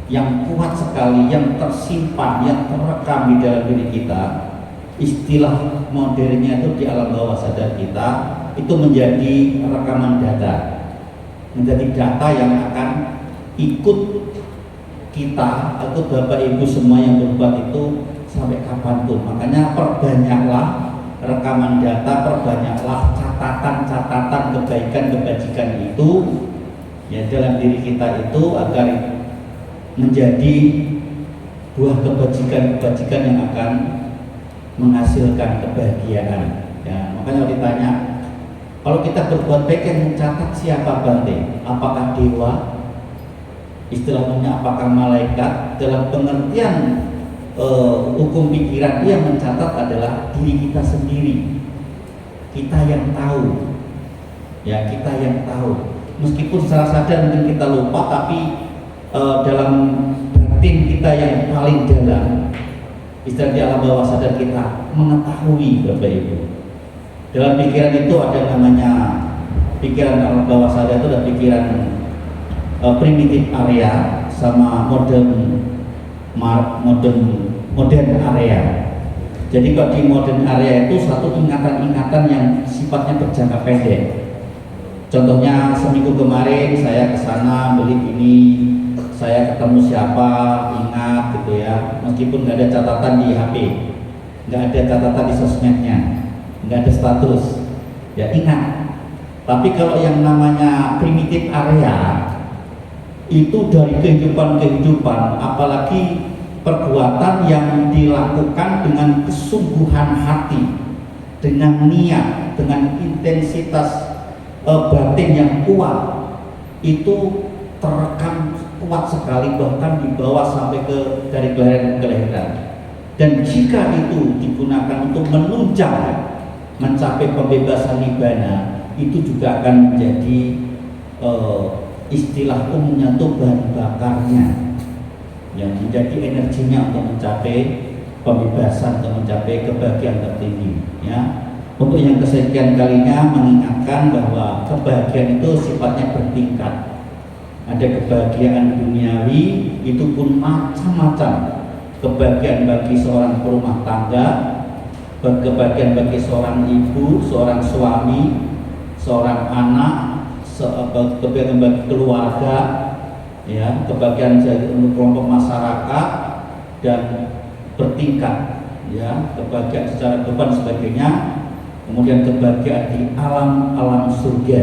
yang kuat sekali, yang tersimpan, yang terekam di dalam diri kita. Istilah modernnya itu di alam bawah sadar kita itu menjadi rekaman data, menjadi data yang akan ikut kita atau Bapak Ibu semua yang berbuat itu sampai kapanpun. Makanya perbanyaklah rekaman data, perbanyaklah catatan-catatan kebaikan kebajikan itu ya dalam diri kita itu agar menjadi buah kebajikan-kebajikan yang akan menghasilkan kebahagiaan. Ya, makanya ditanya, kalau kita berbuat baik yang mencatat siapa Bante? Apakah dewa? Istilahnya apakah malaikat? Dalam pengertian hukum pikiran, yang mencatat adalah diri kita sendiri. Kita yang tahu, ya kita yang tahu. Meskipun secara sadar mungkin kita lupa, tapi dalam batin kita yang paling dalam, istilah di alam bawah sadar kita mengetahui Bapak Ibu. Dalam pikiran itu ada namanya pikiran alam bawah sadar itu ada pikiran primitif area sama modern area. Jadi kalau di modern area itu satu ingatan-ingatan yang sifatnya berjangka pendek. Contohnya seminggu kemarin saya ke sana beli ini, saya ketemu siapa, ingat gitu ya, meskipun nggak ada catatan di HP, nggak ada catatan di sosmednya, nggak ada status, ya ingat. Tapi kalau yang namanya primitif area itu dari kehidupan, apalagi perbuatan yang dilakukan dengan kesungguhan hati, dengan niat, dengan intensitas batin yang kuat, itu terekam kuat sekali, bahkan dibawa sampai ke dari kelahiran ke kelahiran. Dan jika itu digunakan untuk menunjang mencapai pembebasan nibbana, itu juga akan menjadi istilah umumnya itu bahan bakarnya yang menjadi energinya untuk mencapai pembebasan, untuk mencapai kebahagiaan tertinggi ya. Untuk yang kesekian kalinya mengingatkan bahwa kebahagiaan itu sifatnya bertingkat. Ada kebahagiaan duniawi, itu pun macam-macam. Kebahagiaan bagi seorang perumah tangga, kebahagiaan bagi seorang ibu, seorang suami, seorang anak, kebahagiaan bagi keluarga, ya, kebahagiaan untuk kelompok masyarakat, dan bertingkat, ya, kebahagiaan secara global sebagainya. Kemudian kebahagiaan di alam surga,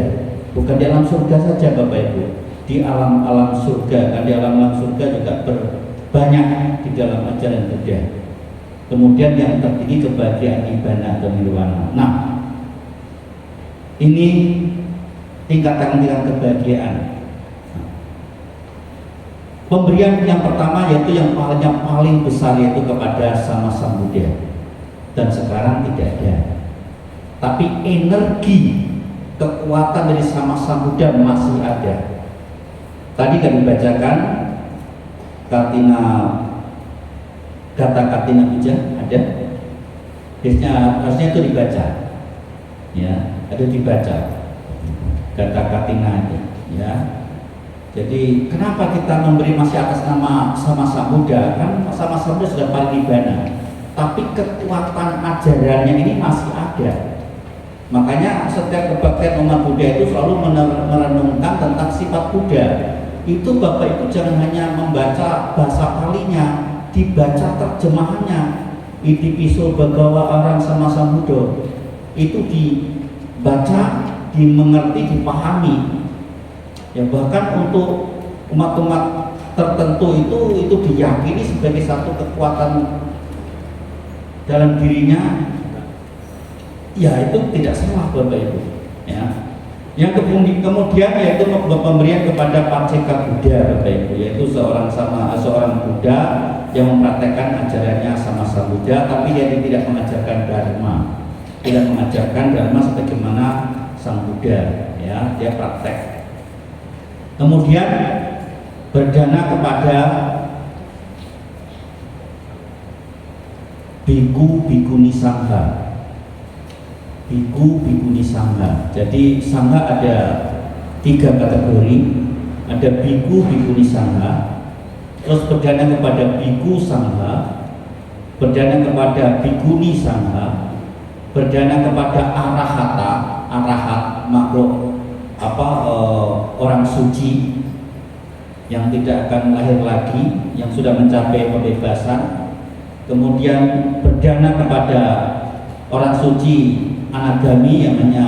bukan di alam surga saja Bapak Ibu, di alam surga, kan di alam surga juga banyak di dalam ajaran Buddha. Kemudian yang tertinggi kebahagiaan nibbana atau nirwana. Nah, ini tingkatan-tingkatan kebahagiaan. Pemberian yang pertama yaitu yang paling besar, yaitu kepada sama Sang Buddha. Dan sekarang tidak ada. Tapi energi kekuatan dari sama Sang Buddha masih ada. Tadi kami bacakan kata Katina Puja ada. Harusnya itu dibaca. Ya, ada dibaca. Kata Katina itu, ya. Jadi kenapa kita memberi masih atas nama sama Sang Buddha? Kan sama Sang Buddha sudah parinibbana, tapi kekuatan ajarannya ini masih ada. Makanya setiap kebaktian umat Buddha itu selalu merenungkan tentang sifat Buddha. Itu Bapak Ibu jangan hanya membaca bahasa Palinya, dibaca terjemahannya. Itipiso Bhagawa Arang sama Sang Buddha. Itu dibaca, dimengerti, dipahami. Ya, bahkan untuk umat-umat tertentu itu diyakini sebagai satu kekuatan dalam dirinya. Ya, itu tidak salah Bapak Ibu. Ya. Yang kemudian yaitu pemberian kepada Pacceka Buddha Bapak Ibu, yaitu seorang Buddha yang mempraktekkan ajarannya sama Sang Buddha, tapi dia tidak mengajarkan dharma, tidak mengajarkan dharma sebagaimana Sang Buddha. Ya, dia praktek. Kemudian berdana kepada biku bikuni sangha. Biku bikuni sangha. Jadi sangha ada 3 kategori. Ada biku bikuni sangha, terus berdana kepada biku sangha, berdana kepada bikuni sangha, berdana kepada arahat makhluk orang suci yang tidak akan lahir lagi, yang sudah mencapai pembebasan. Kemudian berdana kepada orang suci anagami yang hanya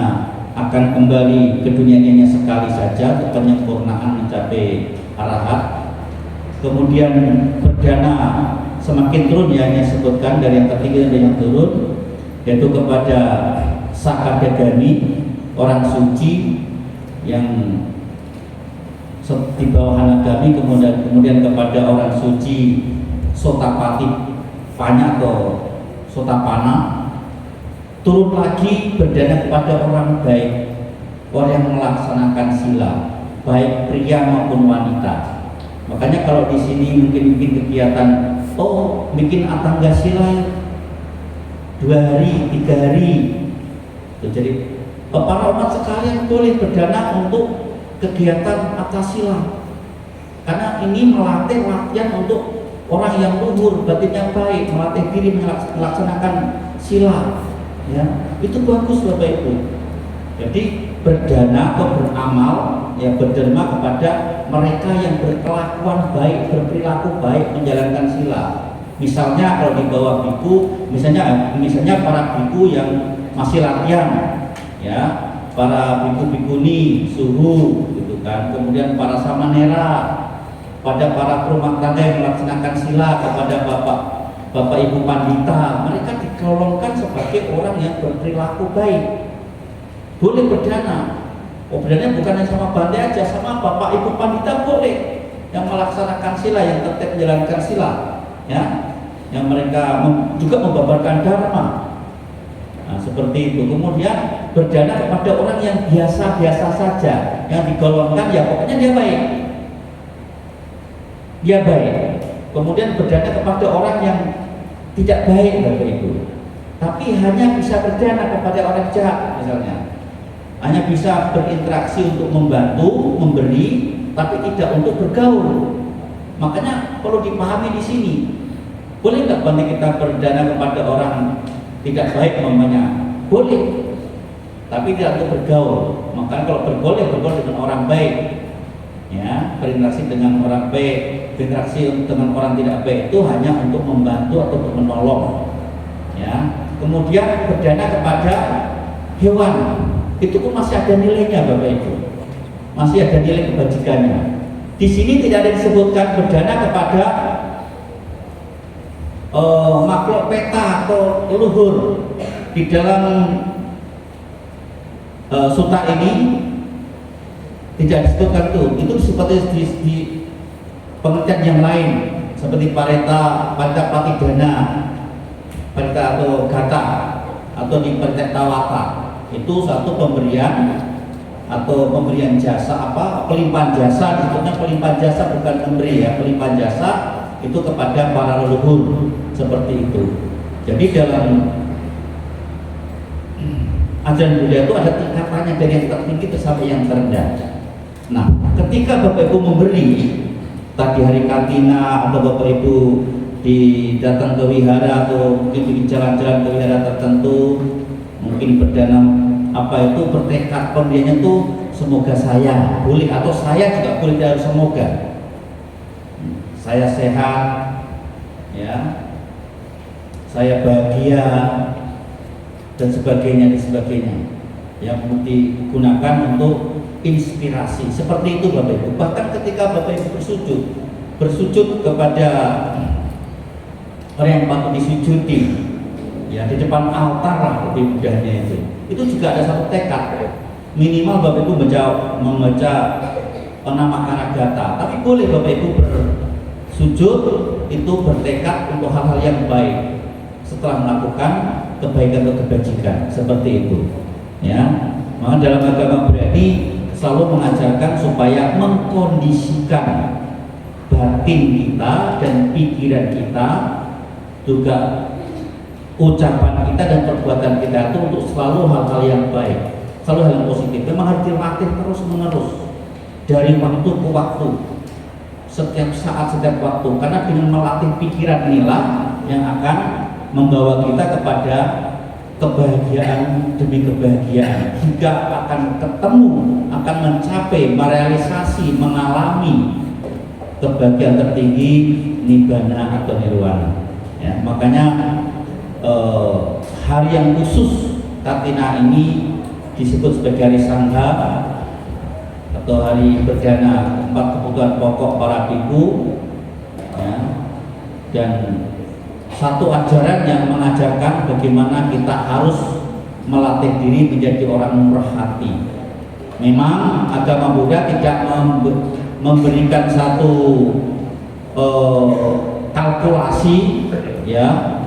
akan kembali ke dunia ini sekali saja untuk penyempurnaan mencapai arahat. Kemudian berdana semakin turun, ya, yang sebutkan dari yang tertinggi dan yang turun, yaitu kepada sakadagami, orang suci yang di bawah anagami. Kemudian kepada orang suci sotapati panya atau sotapana. Turun lagi berdana kepada orang baik, orang yang melaksanakan sila, baik pria maupun wanita. Makanya kalau di sini mungkin kegiatan, bikin atangga sila 2 hari, 3 hari. Jadi para umat sekalian boleh berdana untuk kegiatan atas sila, karena ini melatih latihan untuk orang yang luhur, batin yang baik, melatih diri melaksanakan sila. Ya, itu bagus Bapak Ibu. Jadi berdana atau beramal, ya, berderma kepada mereka yang berkelakuan baik, berperilaku baik, menjalankan sila. Misalnya kalau di bawah biku, misalnya para biku yang masih latihan, ya, para biku-bikuni suhu, gitu kan. Kemudian para samanera, pada para rumah tangga yang melaksanakan sila, kepada bapak ibu pandita, mereka digolongkan sebagai orang yang berperilaku baik. Boleh berdana. Berdana bukan hanya sama bante aja, sama bapak ibu pandita boleh, yang melaksanakan sila, yang tetap menjalankan sila, ya, yang mereka juga membabarkan dharma. Nah, seperti itu. Kemudian berdana kepada orang yang biasa-biasa saja, yang digolongkan ya pokoknya dia baik. Dia baik. Kemudian berdana kepada orang yang tidak baik, Bapak Ibu. Tapi hanya bisa berdana kepada orang jahat misalnya. Hanya bisa berinteraksi untuk membantu, memberi, tapi tidak untuk bergaul. Makanya perlu dipahami di sini. Boleh nggak Bante kita berdana kepada orang tidak baik namanya? Boleh, tapi tidak untuk bergaul. Makanya kalau bergaul dengan orang baik, ya, berinteraksi dengan orang baik, berinteraksi dengan orang tidak baik itu hanya untuk membantu atau untuk menolong, ya. Kemudian berdana kepada hewan, itu pun masih ada nilainya, Bapak Ibu, masih ada nilai kebajikannya. Di sini tidak ada disebutkan berdana kepada makhluk peta atau leluhur. Di dalam sutta ini tidak disebutkan itu seperti di pengertian yang lain, seperti pareta patidana, pareta atau gata, atau di pareta tawata. Itu satu pemberian atau pemberian jasa, pelimpahan jasa. Disebutnya pelimpahan jasa, bukan memberi, ya, pelimpahan jasa itu kepada para leluhur, seperti itu. Jadi dalam ajaran Buddha itu ada tingkatannya, dari yang tertinggi ke sampai yang terendah. Nah, ketika Bapak Ibu memberi tadi hari Kartina, atau Bapak Ibu datang ke wihara, atau mungkin bikin jalan-jalan ke wihara tertentu, mungkin berdana bertekad pemberiannya itu semoga saya boleh, atau saya juga boleh, dari semoga saya sehat, ya, saya bahagia, dan sebagainya, yang digunakan untuk inspirasi. Seperti itu Bapak Ibu. Bahkan ketika Bapak Ibu bersujud kepada orang yang patut disujudi, ya, di depan altar lah lebih mudahnya itu juga ada satu tekad. Minimal Bapak Ibu membaca nama Anagata, tapi boleh Bapak Ibu bersujud itu bertekad untuk hal-hal yang baik setelah melakukan kebaikan atau kebajikan, seperti itu, ya. Maka dalam agama Buddha ini selalu mengajarkan supaya mengkondisikan batin kita dan pikiran kita, juga ucapan kita dan perbuatan kita itu untuk selalu hal-hal yang baik, selalu hal yang positif. Memang harus dilatih terus menerus dari waktu ke waktu, setiap saat, setiap waktu, karena dengan melatih pikiran inilah yang akan membawa kita kepada kebahagiaan demi kebahagiaan, hingga akan ketemu, akan mencapai, merealisasi, mengalami kebahagiaan tertinggi, nibbana atau nirwana, ya. Makanya hari yang khusus Kartina ini disebut sebagai hari Sangha atau hari berdana 4 kebutuhan pokok para biku, ya. Dan satu ajaran yang mengajarkan bagaimana kita harus melatih diri menjadi orang murah hati. Memang agama Buddha tidak memberikan satu kalkulasi, ya,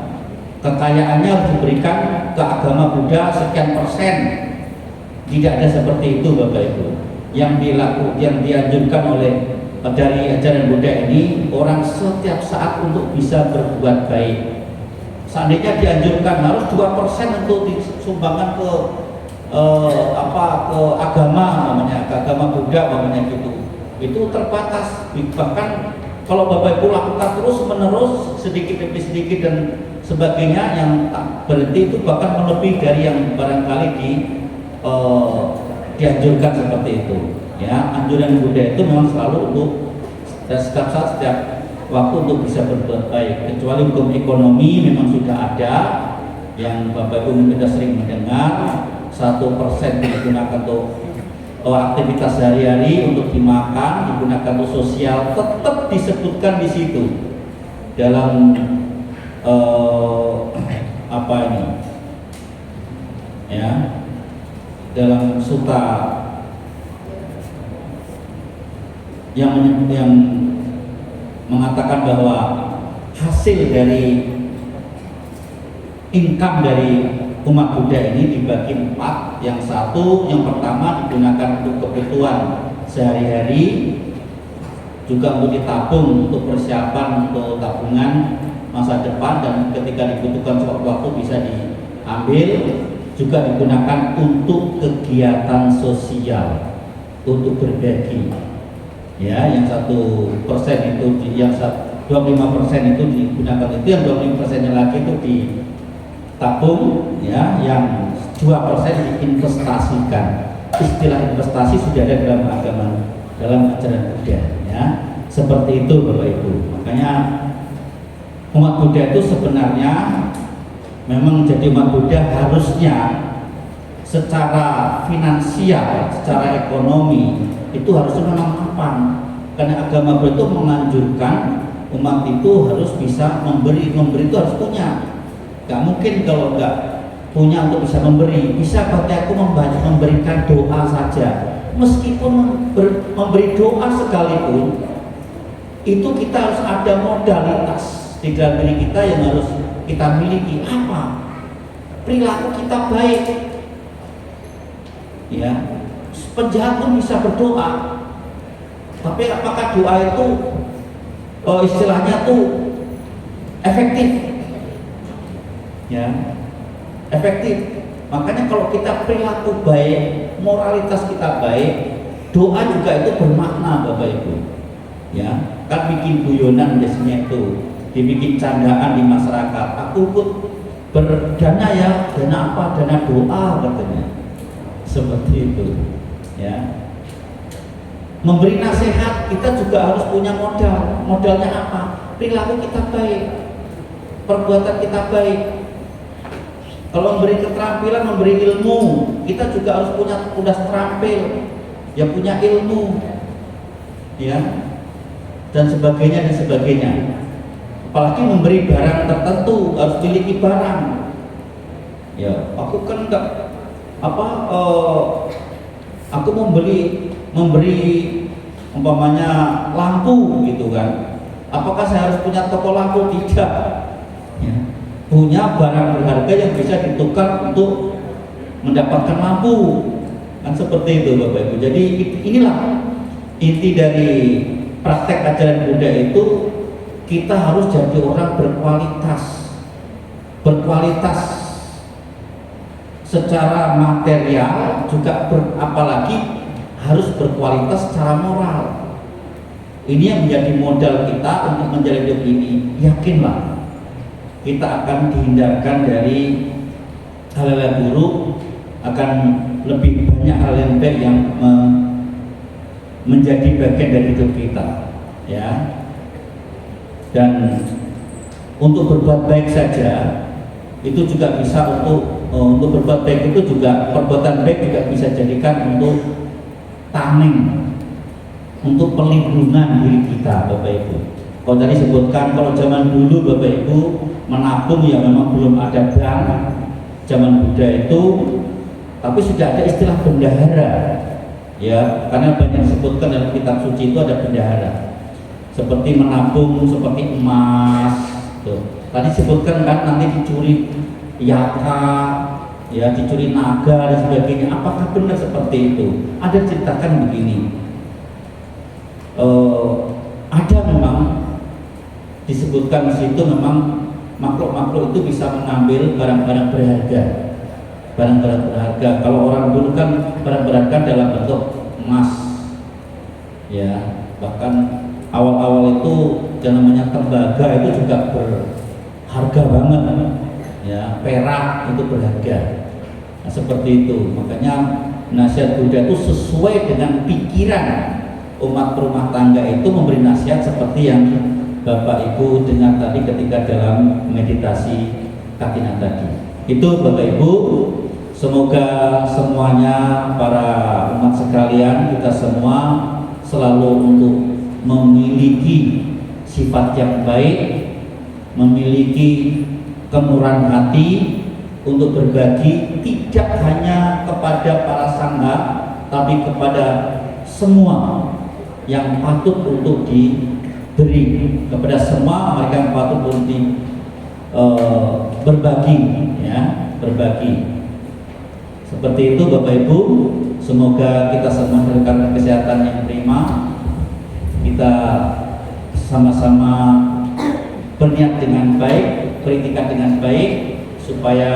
kekayaannya harus diberikan ke agama Buddha sekian persen. Tidak ada seperti itu Bapak Ibu. Yang dianjurkan oleh dari ajaran Buddha ini, orang setiap saat untuk bisa berbuat baik. Seandainya dianjurkan harus 2% untuk disumbangkan ke agama, namanya ke agama Buddha, namanya gitu. Itu terbatas. Bahkan kalau Bapak Ibu lakukan terus menerus, sedikit demi sedikit dan sebagainya, yang tak berhenti, itu bahkan melebihi dari yang barangkali dianjurkan seperti itu. Ya, anjuran Buddha itu memang selalu untuk setiap saat, setiap waktu untuk bisa berbuat baik. Kecuali hukum ekonomi memang sudah ada, yang Bapak Ibu mungkin sudah sering mendengar, 1% digunakan untuk aktivitas sehari-hari, untuk dimakan, digunakan untuk sosial, tetap disebutkan di situ dalam apa ini? Ya, dalam sutta yang mengatakan bahwa hasil dari income dari umat Buddha ini dibagi 4. Yang satu, yang pertama digunakan untuk kebutuhan sehari-hari, juga untuk ditabung untuk persiapan untuk tabungan masa depan, dan ketika dibutuhkan suatu waktu bisa diambil. Juga digunakan untuk kegiatan sosial, untuk berbagi. Ya, yang 1% itu, yang 25% itu digunakan itu, yang 25% lagi itu ditabung, ya, yang 2% diinvestasikan. Istilah investasi sudah ada dalam agama, dalam ajaran Buddha, ya. Seperti itu Bapak Ibu. Makanya umat Buddha itu sebenarnya memang jadi umat Buddha harusnya secara finansial, secara ekonomi itu harusnya memang mapan. Karena agama Buddha itu menganjurkan umat itu harus bisa memberi itu harus punya. Gak mungkin kalau nggak punya untuk bisa memberi. Bisa berarti aku memberikan doa saja. Meskipun memberi doa sekalipun, itu kita harus ada modalitas di dalam diri kita yang harus kita miliki. Apa? Perilaku kita baik. Ya, penjahat pun bisa berdoa. Tapi apakah doa itu istilahnya tuh efektif? Ya, efektif. Makanya kalau kita perilaku baik, moralitas kita baik, doa juga itu bermakna Bapak Ibu. Ya, kan bikin guyonan biasanya itu, dibikin candaan di masyarakat. Aku ikut berdana ya, dana apa? Dana doa katanya. Seperti itu. Ya. Memberi nasihat kita juga harus punya modal. Modalnya apa? Perilaku kita baik, perbuatan kita baik. Kalau memberi keterampilan, memberi ilmu, kita juga harus udah terampil, ya punya ilmu, ya, dan sebagainya dan sebagainya. Apalagi memberi barang tertentu, harus memiliki barang. Ya, aku kan enggak aku memberi umpamanya lampu gitu kan. Apakah saya harus punya toko lampu? Tidak. Ya. Punya barang berharga yang bisa ditukar untuk mendapatkan lampu, kan seperti itu Bapak Ibu. Jadi inilah inti dari praktek ajaran Buddha itu, kita harus jadi orang berkualitas secara material, juga apalagi harus berkualitas secara moral. Ini yang menjadi modal kita untuk menjalani hidup ini. Yakinlah kita akan dihindarkan dari hal-hal yang buruk, akan lebih banyak hal yang baik yang menjadi bagian dari hidup kita, ya. Dan untuk berbuat baik saja itu juga bisa untuk berbuat baik itu juga, perbuatan baik juga bisa jadikan untuk tameng, untuk pelindungan diri kita Bapak Ibu. Kalau tadi sebutkan, kalau zaman dulu Bapak Ibu menabung ya memang belum ada bank zaman Buddha itu, tapi sudah ada istilah bendahara, ya, karena banyak disebutkan dalam kitab suci itu ada bendahara, seperti menabung seperti emas tuh. Tadi sebutkan kan nanti dicuri yaka, ya, dicuri naga dan sebagainya. Apakah benar seperti itu? Ada ceritakan begini, ada memang disebutkan di situ memang makhluk-makhluk itu bisa mengambil barang-barang berharga. Barang-barang berharga. Kalau orang dulu kan barang berharga dalam bentuk emas, ya. Bahkan awal-awal itu yang namanya tembaga itu juga berharga banget, ya. Perak itu berharga. Nah, seperti itu. Makanya nasihat Buddha itu sesuai dengan pikiran umat rumah tangga itu memberi nasihat seperti yang Bapak Ibu dengar tadi ketika dalam meditasi Katina tadi. Itu Bapak Ibu, semoga semuanya para umat sekalian, kita semua selalu untuk memiliki sifat yang baik, memiliki kemurahan hati untuk berbagi tidak hanya kepada para sangha tapi kepada semua yang patut untuk diberi, kepada semua mereka yang patut untuk berbagi, ya, berbagi. Seperti itu Bapak Ibu, semoga kita semua dalam kesehatan yang prima, kita sama-sama berniat dengan baik, beritikad dengan baik, supaya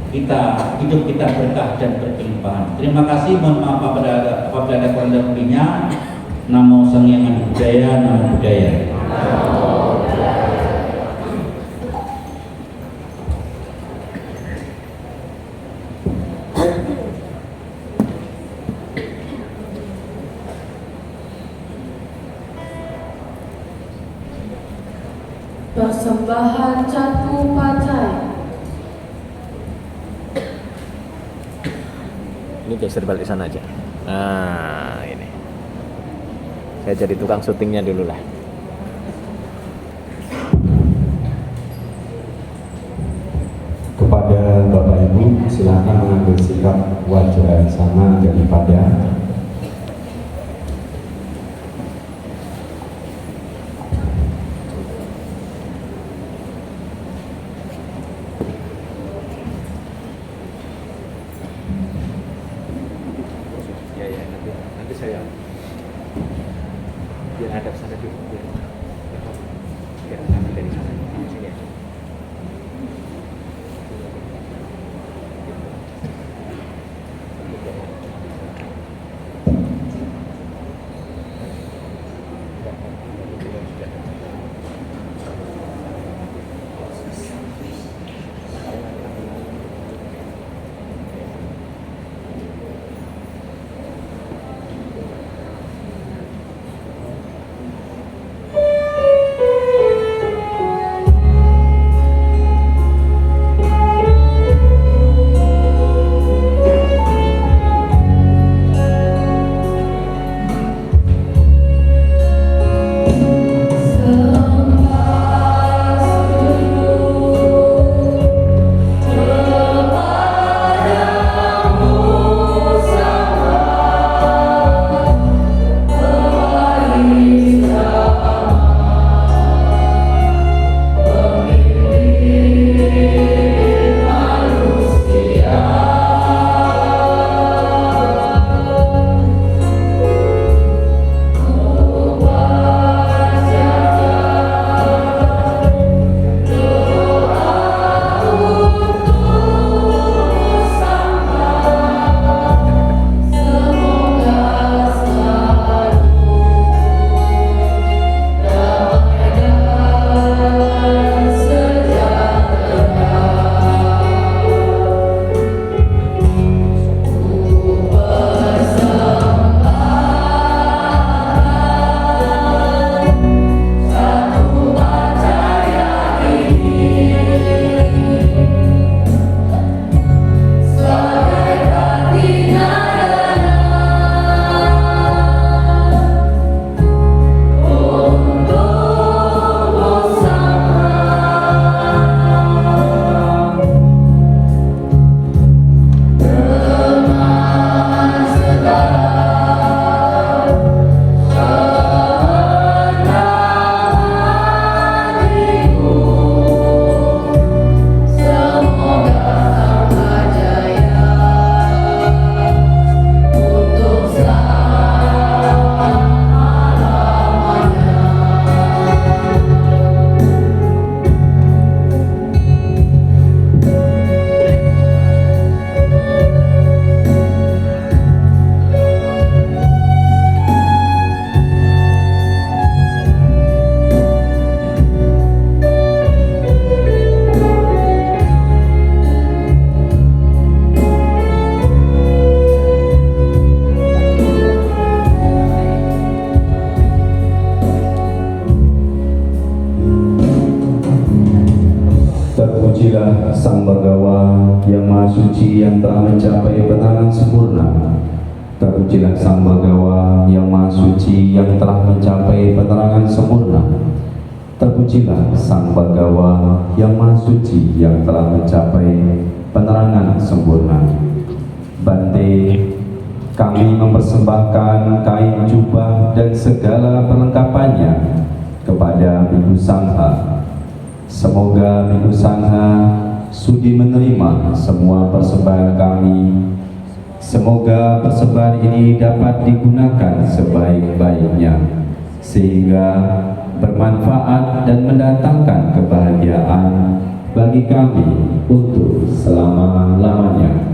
hidup kita berkah dan berkelimpahan. Terima kasih, mohon maaf apabila ada kurang dan lebihnya. Namo Sang Hyang Adi Budaya, Namo Buddhaya.
Persembahan Catu Pacai.
Ini geser balik sana aja. Nah, ini. Saya jadi tukang syutingnya dulu lah.
Kepada Bapak Ibu, silakan mengambil sikap Wajrasana Anjali Pada.
Ya, nanti saya biar hadap sana dulu. Biar ambil dari sana. Sini aja.
Terpujilah Sang Bhagawa yang Maha Suci yang telah mencapai penerangan sempurna. Terpujilah Sang Bhagawa yang Maha Suci yang telah mencapai penerangan sempurna. Terpujilah Sang Bhagawa yang Maha Suci yang telah mencapai penerangan sempurna. Bante, kami mempersembahkan kain jubah dan segala perlengkapannya kepada Bhikkhu Sangha. Semoga Bhikkhu Sangha sudi menerima semua persembahan kami. Semoga persembahan ini dapat digunakan sebaik-baiknya sehingga bermanfaat dan mendatangkan kebahagiaan bagi kami untuk selama-lamanya.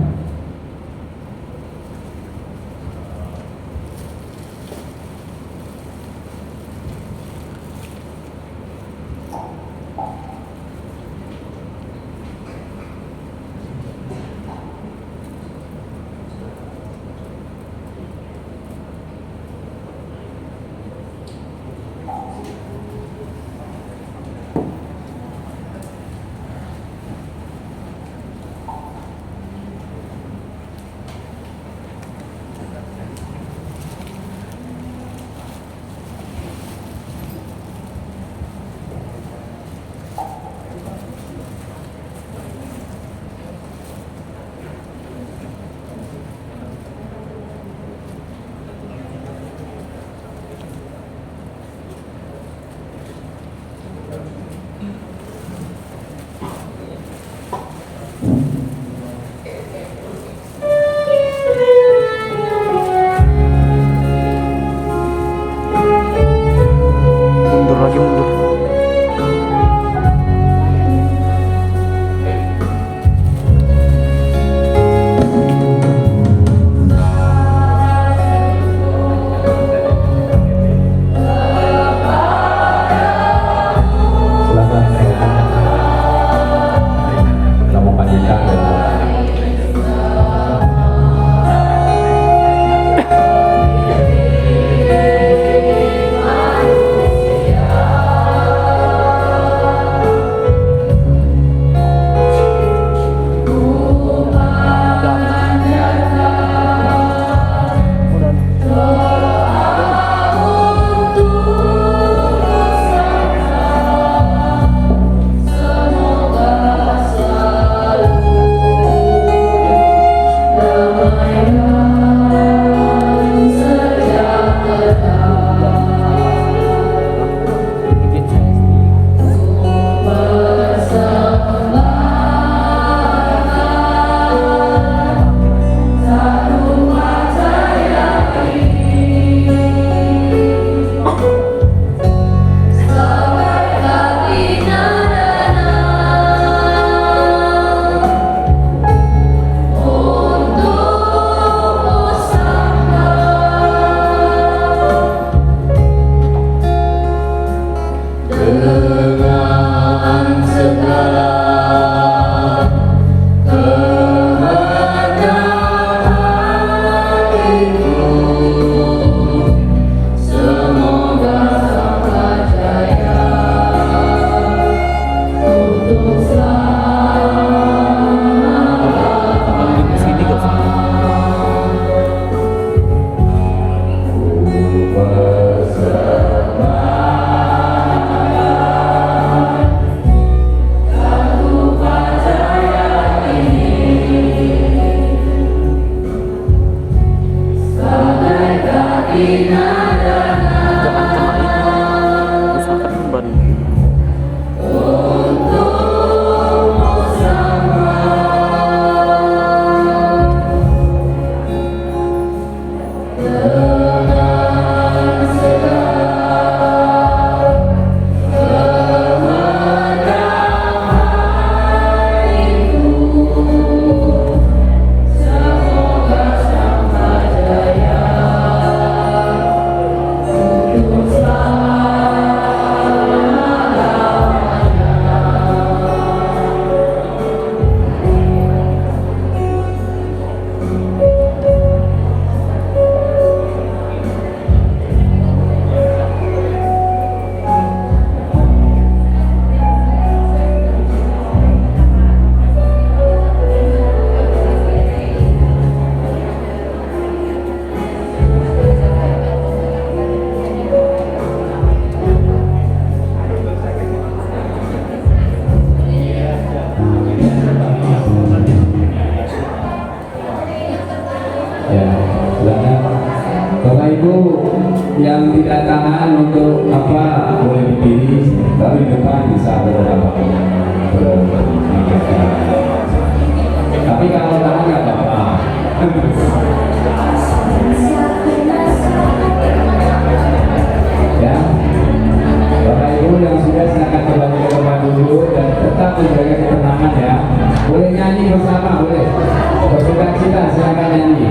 yang tidak tahan untuk apa boleh berdiri, tapi di depan bisa berapa. Tapi kalau tahan nggak apa-apa. Ya, Bapak Ibu yang sudah silakan kembali ke tempat dulu dan tetap menjaga ketenangan ya. Boleh nyanyi bersama, boleh. Bersuka cita silakan nyanyi.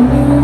Mencoba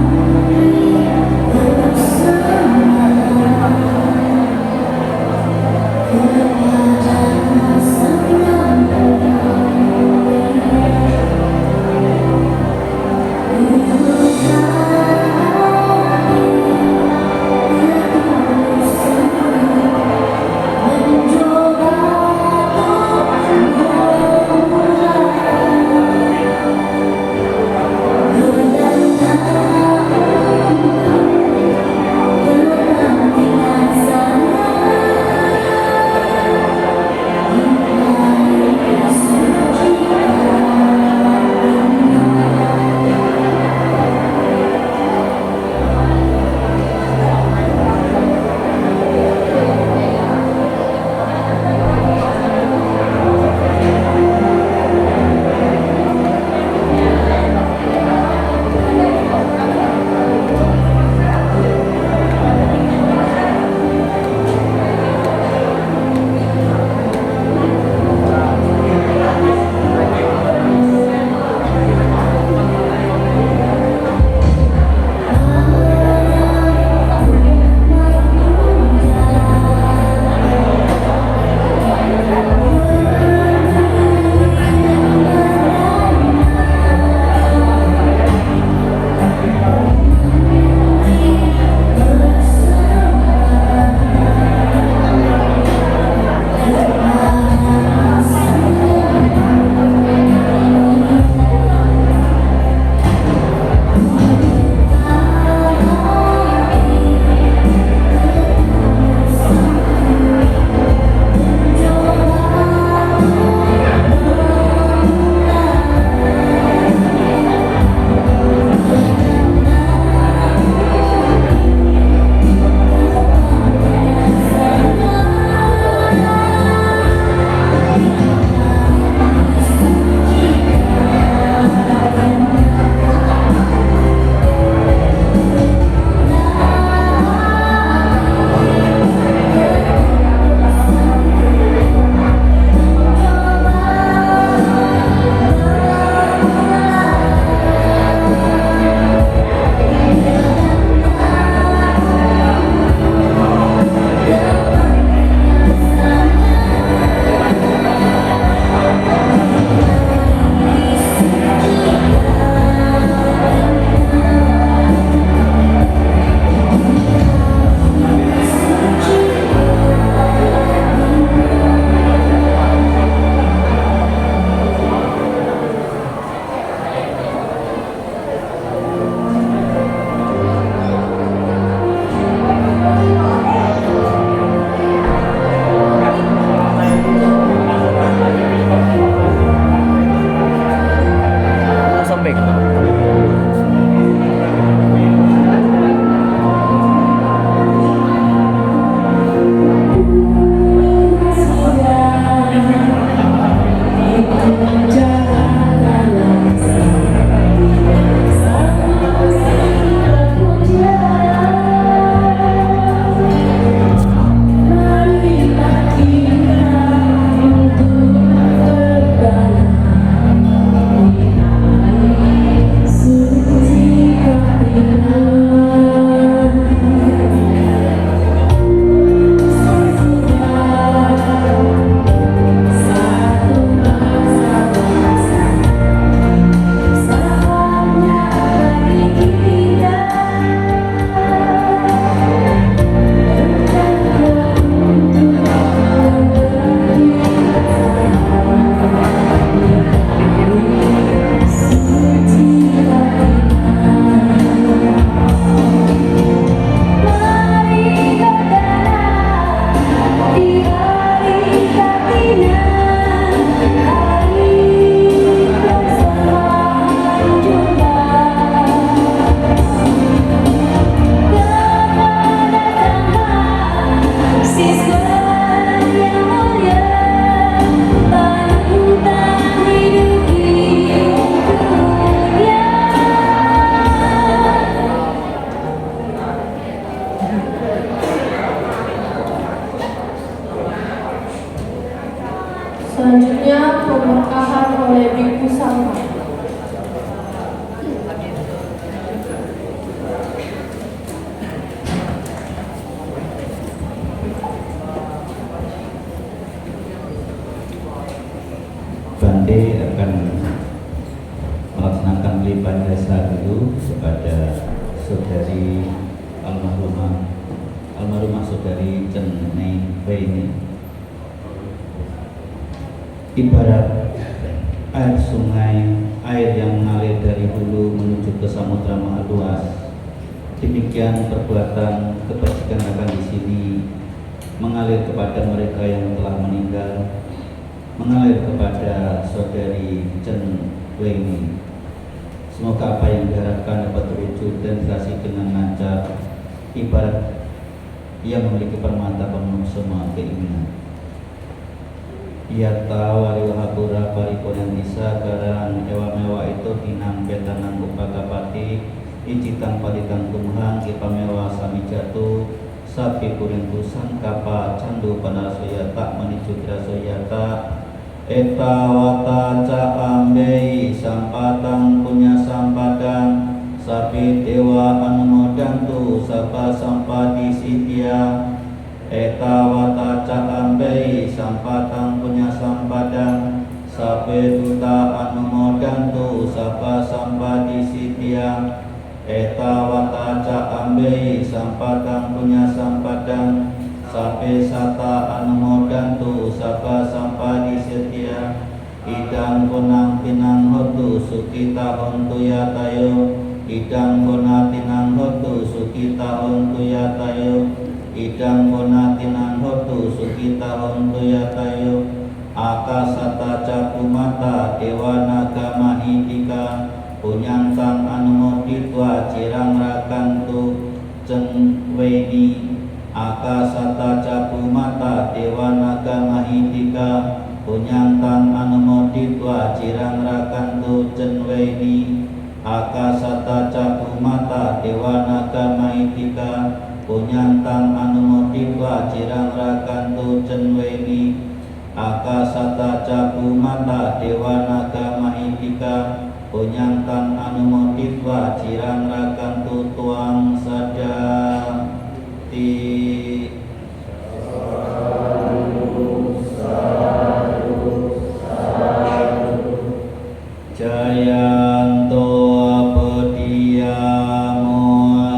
dari almarhumah saudari Chen Nei Wei ini ibarat air sungai, air yang mengalir dari hulu menuju ke samudra maha luas. Demikian perbuatan kebajikan akan di sini mengalir kepada mereka yang telah meninggal, mengalir kepada saudari Chen Wei ini. Semoga apa yang diharapkan dapat terwujud dan dikasih dengan lancar, ibarat ia memiliki permata pemenuh semua keinginan. Ia tahu wariwahapura paripuryan bisa karang ewa mewa itu tinang betanang upakapati icitang palitang kumhang kipamewa sami jatuh sapi purin tusang kapa candu panarasoyata manicu trasoyata eta wata ca ambei sampatang punya sampadang sapi dewa anumodang tu sapa sampadi sipia eta wata ca ambei sampatang punya sampadang sapi duta anumodang tu sapa sampadi sipia eta wata ca ambei sampatang punya sampadang sape sata anumodang tu sapa sampadi setia idang konang tinang hotu sukita hontu yatayo idang kona tinang hotu sukita hontu yatayo idang kona tinang hotu sukita hontu yatayo akasata cakumata dewa naga mahidika punyantang anumoditwa cirang rakantu cengweni akasata cakumata dewa naga mahidika punyantang anumoditwa cirang rakantu cenweni akasata cakumata dewa naga mahidika punyantang anumoditwa cirang rakantu cenweni akasata cakumata dewa naga mahidika punyantang anumoditwa cirang rakantu tuang sadati jayanto apodiamo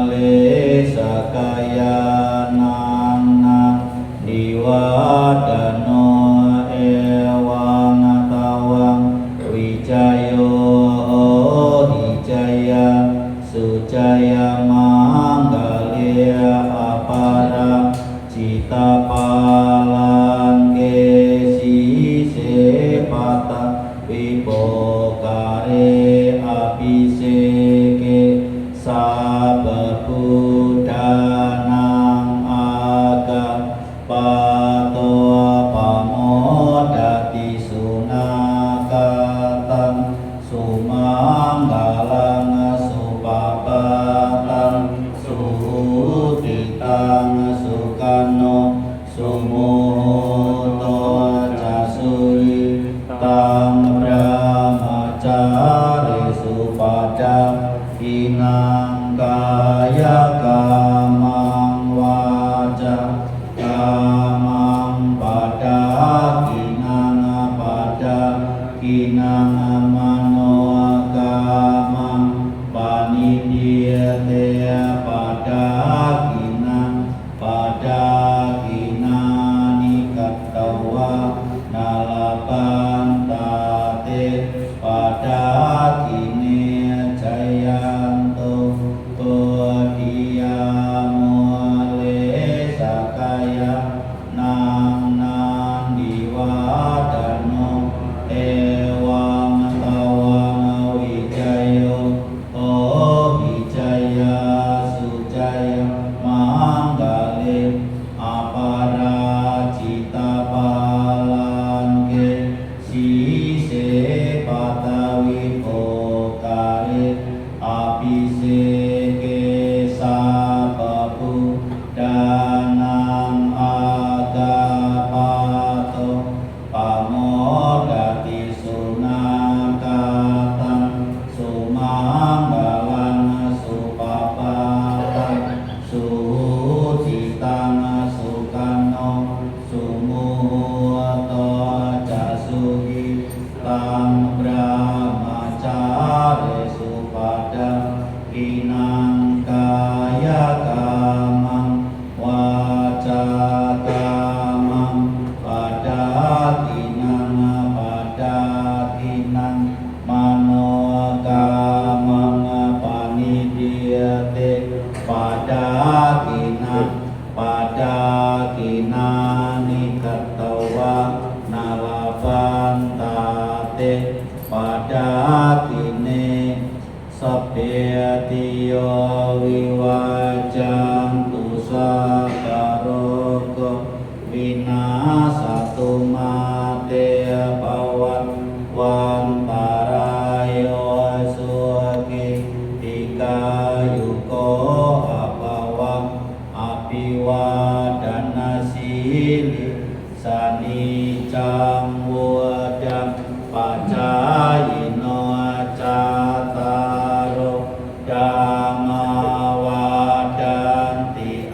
ale sakayanana diwadano ewang tawang wijayo hijaya sujaya manggalia apara cita palangge sisepata vipokare abhiseke sababudanang agam pato pamodati sunakatan sumanggalang supapatang suhutitang sukano sumuto casuri tang brahmacari supada inang kaya kamang waja kamang pada kinang mano agamang panitia tea pada kinani katawa nalapan tate pada kini jayanto podiamole sakaya nang diwadano ewang tawang wijayo oh wijaya sujaya kaya kamang wacakamang padakinan manokamang panidiate padakinani katawa nalabantate padakine Sabetiyo wiwajang tusakaroko winasatu mate pawan wantarayo suki ikayuko apawa apiwadana sili sanicang wadang pacayino cataro damawadanti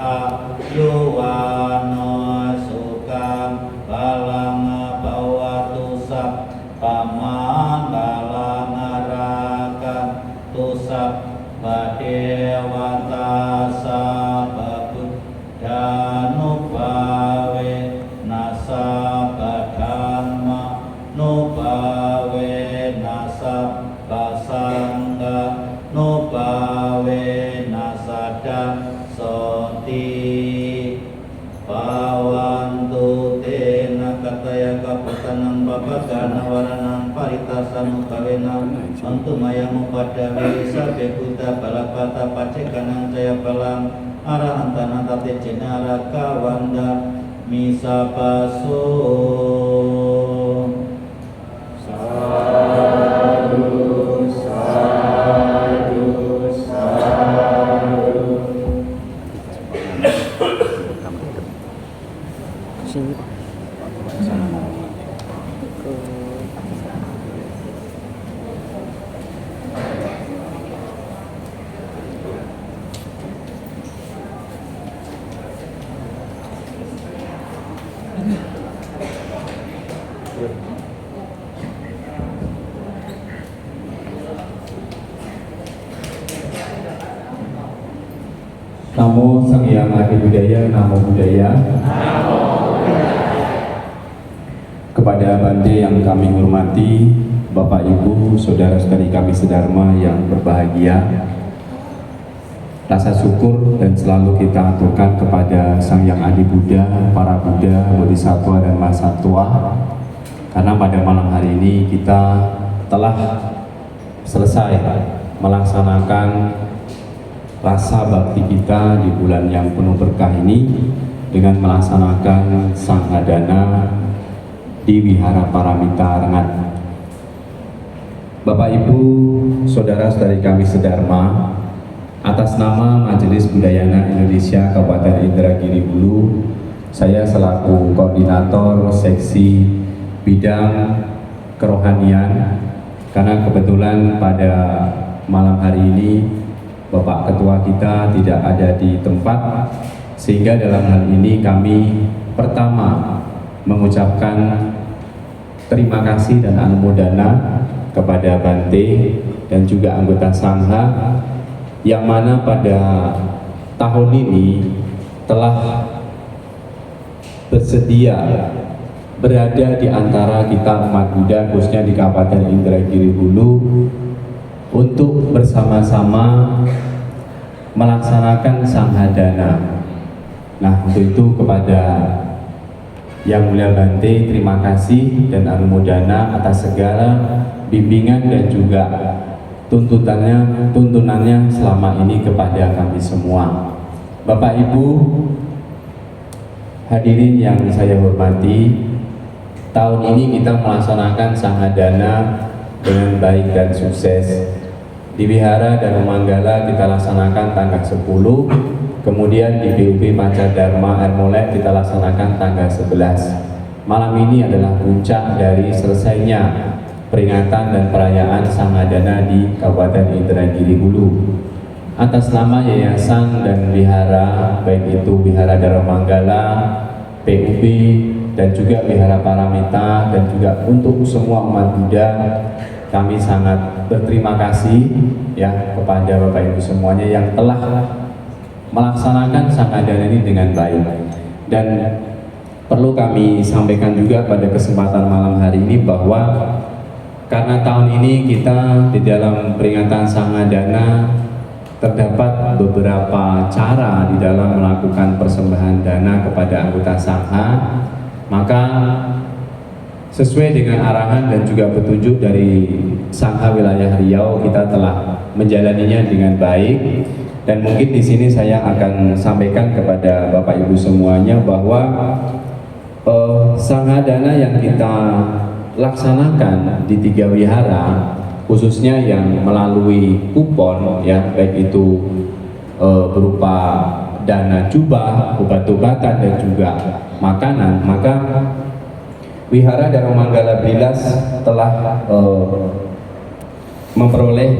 ayuwano sukang balang bawatusak pamandalang rakan tusak badewata sababut danubawe nasabadhamma nubawe nasabasangga nubawe nasada soti pawantu tena kataya kapatanang babagana waranang paritasan kawenang antumayamu padawi sabe buddha balapata pacekanang jaya balang arahantana tate cenara kawanda misa paso
Namo Sang Hyang Adi Budaya, Namo Buddhaya. Kepada Bante yang kami hormati, Bapak Ibu, saudara-saudari kami sedharma yang berbahagia, rasa syukur dan selalu kita aturkan kepada Sang Hyang Adi Buddha, para Buddha, Bodhisattva dan Mahasatwa, karena pada malam hari ini kita telah selesai melaksanakan rasa bakti kita di bulan yang penuh berkah ini dengan melaksanakan sanghadana di Wihara Paramita Rengat. Bapak Ibu, saudara-saudari kami sedharma, atas nama Majelis Budayana Indonesia Kabupaten Indragiri Hulu, saya selaku koordinator seksi bidang kerohanian, karena kebetulan pada malam hari ini Bapak Ketua kita tidak ada di tempat, sehingga dalam hal ini kami pertama mengucapkan terima kasih dan anumodana kepada Bante dan juga anggota Sangha yang mana pada tahun ini telah bersedia berada di antara kita umat Buddha khususnya di Kabupaten Indragiri Hulu untuk bersama-sama melaksanakan sanghadana. Nah, untuk itu kepada Yang Mulia Bante terima kasih dan anumodana atas segala bimbingan dan juga tuntunannya selama ini kepada kami semua. Bapak Ibu hadirin yang saya hormati, tahun ini kita melaksanakan sanghadana dengan baik dan sukses. Di Wihara Dharmamanggala kita laksanakan tanggal 10, kemudian di BUP Pancadharma Ermolek kita laksanakan tanggal 11. Malam ini adalah puncak dari selesainya peringatan dan perayaan sanghadana di Kabupaten Indragiri Hulu. Atas nama yayasan dan wihara, baik itu Wihara Dharmamanggala, PUB, dan juga Wihara Paramita, dan juga untuk semua umat Buddha, kami sangat berterima kasih ya kepada Bapak Ibu semuanya yang telah melaksanakan Sanghadana ini dengan baik. Dan perlu kami sampaikan juga pada kesempatan malam hari ini bahwa karena tahun ini kita di dalam peringatan Sanghadana terdapat beberapa cara di dalam melakukan persembahan dana kepada anggota Sangha, maka sesuai dengan arahan dan juga petunjuk dari Sangha Wilayah Riau, kita telah menjalaninya dengan baik. Dan mungkin di sini saya akan sampaikan kepada Bapak Ibu semuanya bahwa Sanghadana yang kita laksanakan di 3 wihara, khususnya yang melalui kupon, ya, baik itu berupa dana jubah, obat-obatan dan juga makanan, maka Wihara Dharma Manggala Bilas telah memperoleh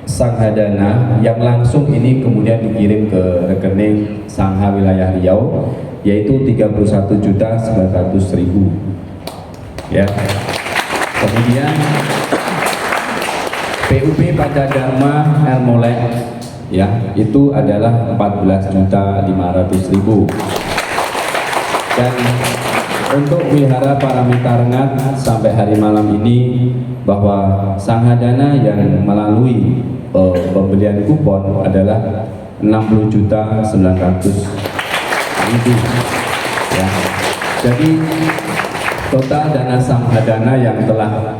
Sanghadana yang langsung ini kemudian dikirim ke rekening Sangha Wilayah Riau, yaitu 31.900.000, ya. Kemudian PUB Pancadharma Ermolek, ya, itu adalah 14.500.000. Dan untuk Wihara Paramita Rengat sampai hari malam ini bahwa Sanghadana yang melalui pembelian kupon adalah 60.900.000, ya. Jadi total dana Sanghadana yang telah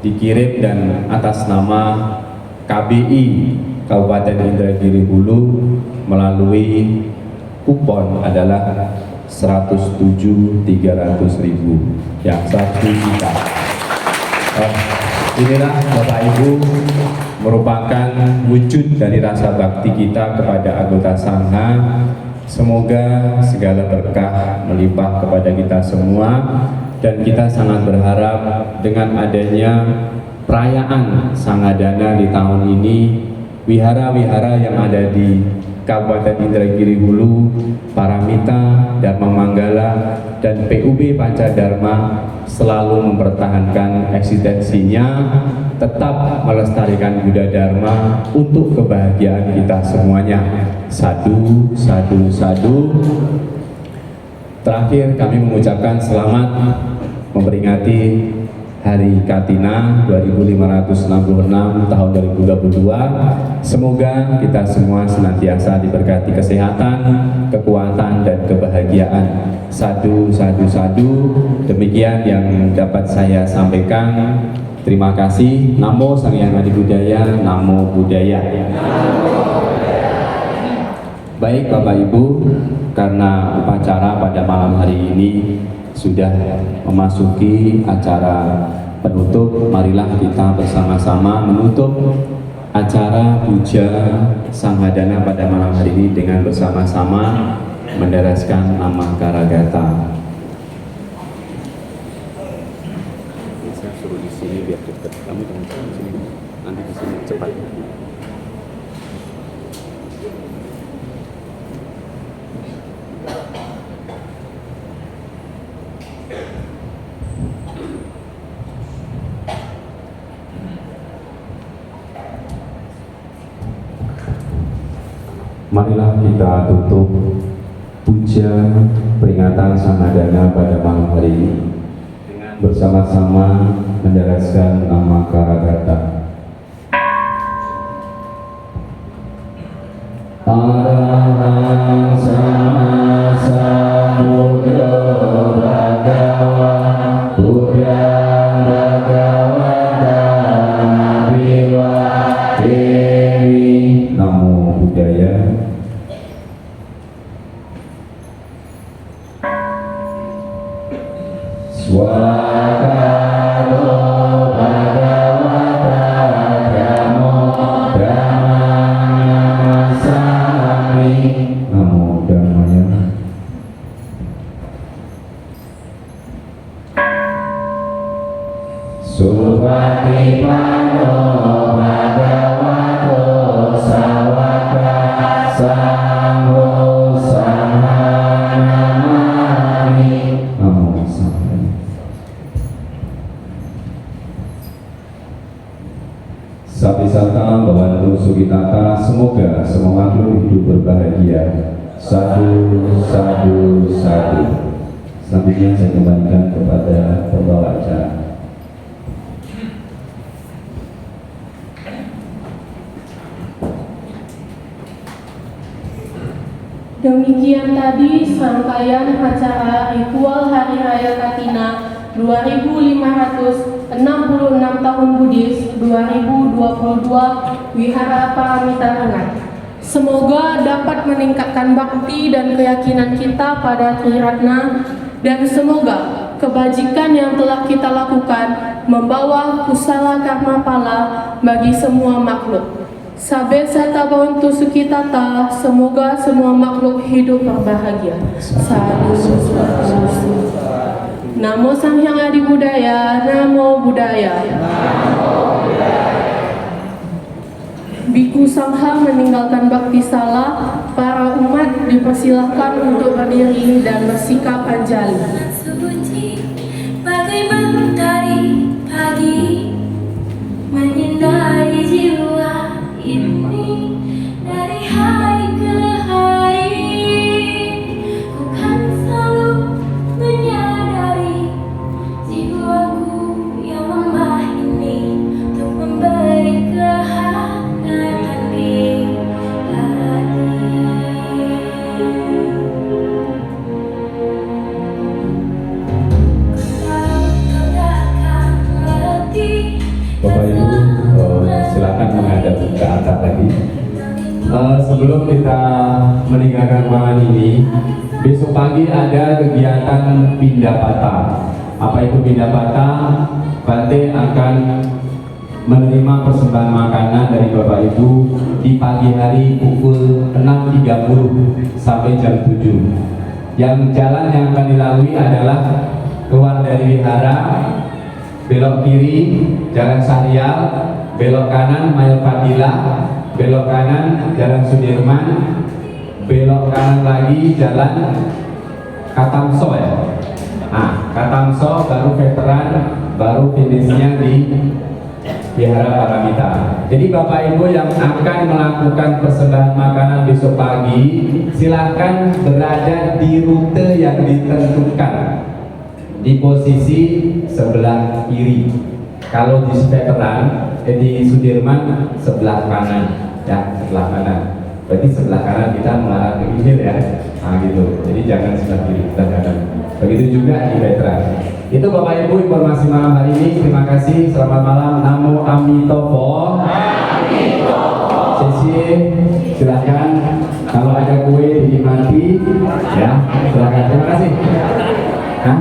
dikirim dan atas nama KBI Kabupaten Indragiri Hulu melalui kupon adalah 107.300.000, ya, 100 juta. Inilah Bapak Ibu merupakan wujud dari rasa bakti kita kepada anggota Sangha. Semoga segala berkah melimpah kepada kita semua, dan kita sangat berharap dengan adanya perayaan Sanghadana di tahun ini, wihara-wihara yang ada di Kabupaten Indragiri Hulu, Paramita, Dharma Manggala, dan PUB Pancadharma selalu mempertahankan eksistensinya, tetap melestarikan Buddha Dharma untuk kebahagiaan kita semuanya. Sadu, sadu, sadu. Terakhir kami mengucapkan selamat memperingati Hari Katina 2566 tahun 2022. Semoga kita semua senantiasa diberkati kesehatan, kekuatan, dan kebahagiaan. Sadu, sadu, sadu. Demikian yang dapat saya sampaikan. Terima kasih. Namo Sang Hyang Adi Budaya, Namo Buddhaya. Baik Bapak Ibu, karena upacara pada malam hari ini sudah memasuki acara penutup, marilah kita bersama-sama menutup acara puja Sanghadana pada malam hari ini dengan bersama-sama menderaskan nama Karagata. Saya suruh di sini biar dekat, kamu jangan di sini, nanti di sini cepat. Marilah kita tutup puja peringatan Sanghadana pada malam hari ini dengan bersama-sama menderaskan nama Karagata. Arahang sama samudra bhagawa Buddha bhagavata nabiwa dewi. Namo Buddhaya. Swakalo bhagavata dhamo dhammasami. Namo Dhammaya. Supatipano bhagavato sawaka sangho samanamami. Namo Sampaya. semua makhluk hidup berbahagia. Satu. Selanjutnya saya kembalikan kepada pembawa acara.
Demikian tadi serangkaian acara ritual Hari Raya Katina 2566 tahun Buddhis 2022 Wihara Paramita Rengat. Semoga dapat meningkatkan bakti dan keyakinan kita pada Triratna, dan semoga kebajikan yang telah kita lakukan membawa kusala karma pala bagi semua makhluk. Sabe sata bhavantu sukhitata, semoga semua makhluk hidup berbahagia. Sadhu. Namo Sang Hyang Adi Budaya, Namo Buddhaya. Biku Sangha meninggalkan bakti salah, para umat dipersilahkan untuk berdiri dan bersikap anjali.
Suci bagai mentari pagi menyinari jiwa ini dari hari ke hari. Ku kan selalu menyadari jiwaku yang lemah ini untuk memberi kehangatan di hati.
Bapak Ibu, silakan menghadap ke atas lagi. Sebelum kita meninggalkan ruangan ini, besok pagi ada kegiatan Pindapata. Apa itu Pindapata? Bante akan menerima persembahan makanan dari Bapak Ibu di pagi hari pukul 6.30 sampai jam 7. Yang jalan yang akan dilalui adalah keluar dari wihara, belok kiri Jalan Syarial, belok kanan Mail Fadilah, belok kanan Jalan Sudirman, belok kanan lagi Jalan Katamso ya. Nah, Katamso baru veteran, baru finishnya di Wihara Paramita. Jadi Bapak Ibu yang akan melakukan persembahan makanan besok pagi, silahkan berada di rute yang ditentukan di posisi sebelah kiri. Kalau di veteran, di Sudirman sebelah kanan, ya sebelah kanan. Berarti sebelah kanan kita mengarah ke Injil ya. Nah gitu. Jadi jangan sebelah kiri, sebelah kanan. Begitu juga di veteran. Itu Bapak Ibu informasi malam hari ini. Terima kasih. Selamat malam. Namo Amitofo. Sisi, silahkan. Kalau ada kue dinikmati, ya silahkan. Terima kasih. Hah?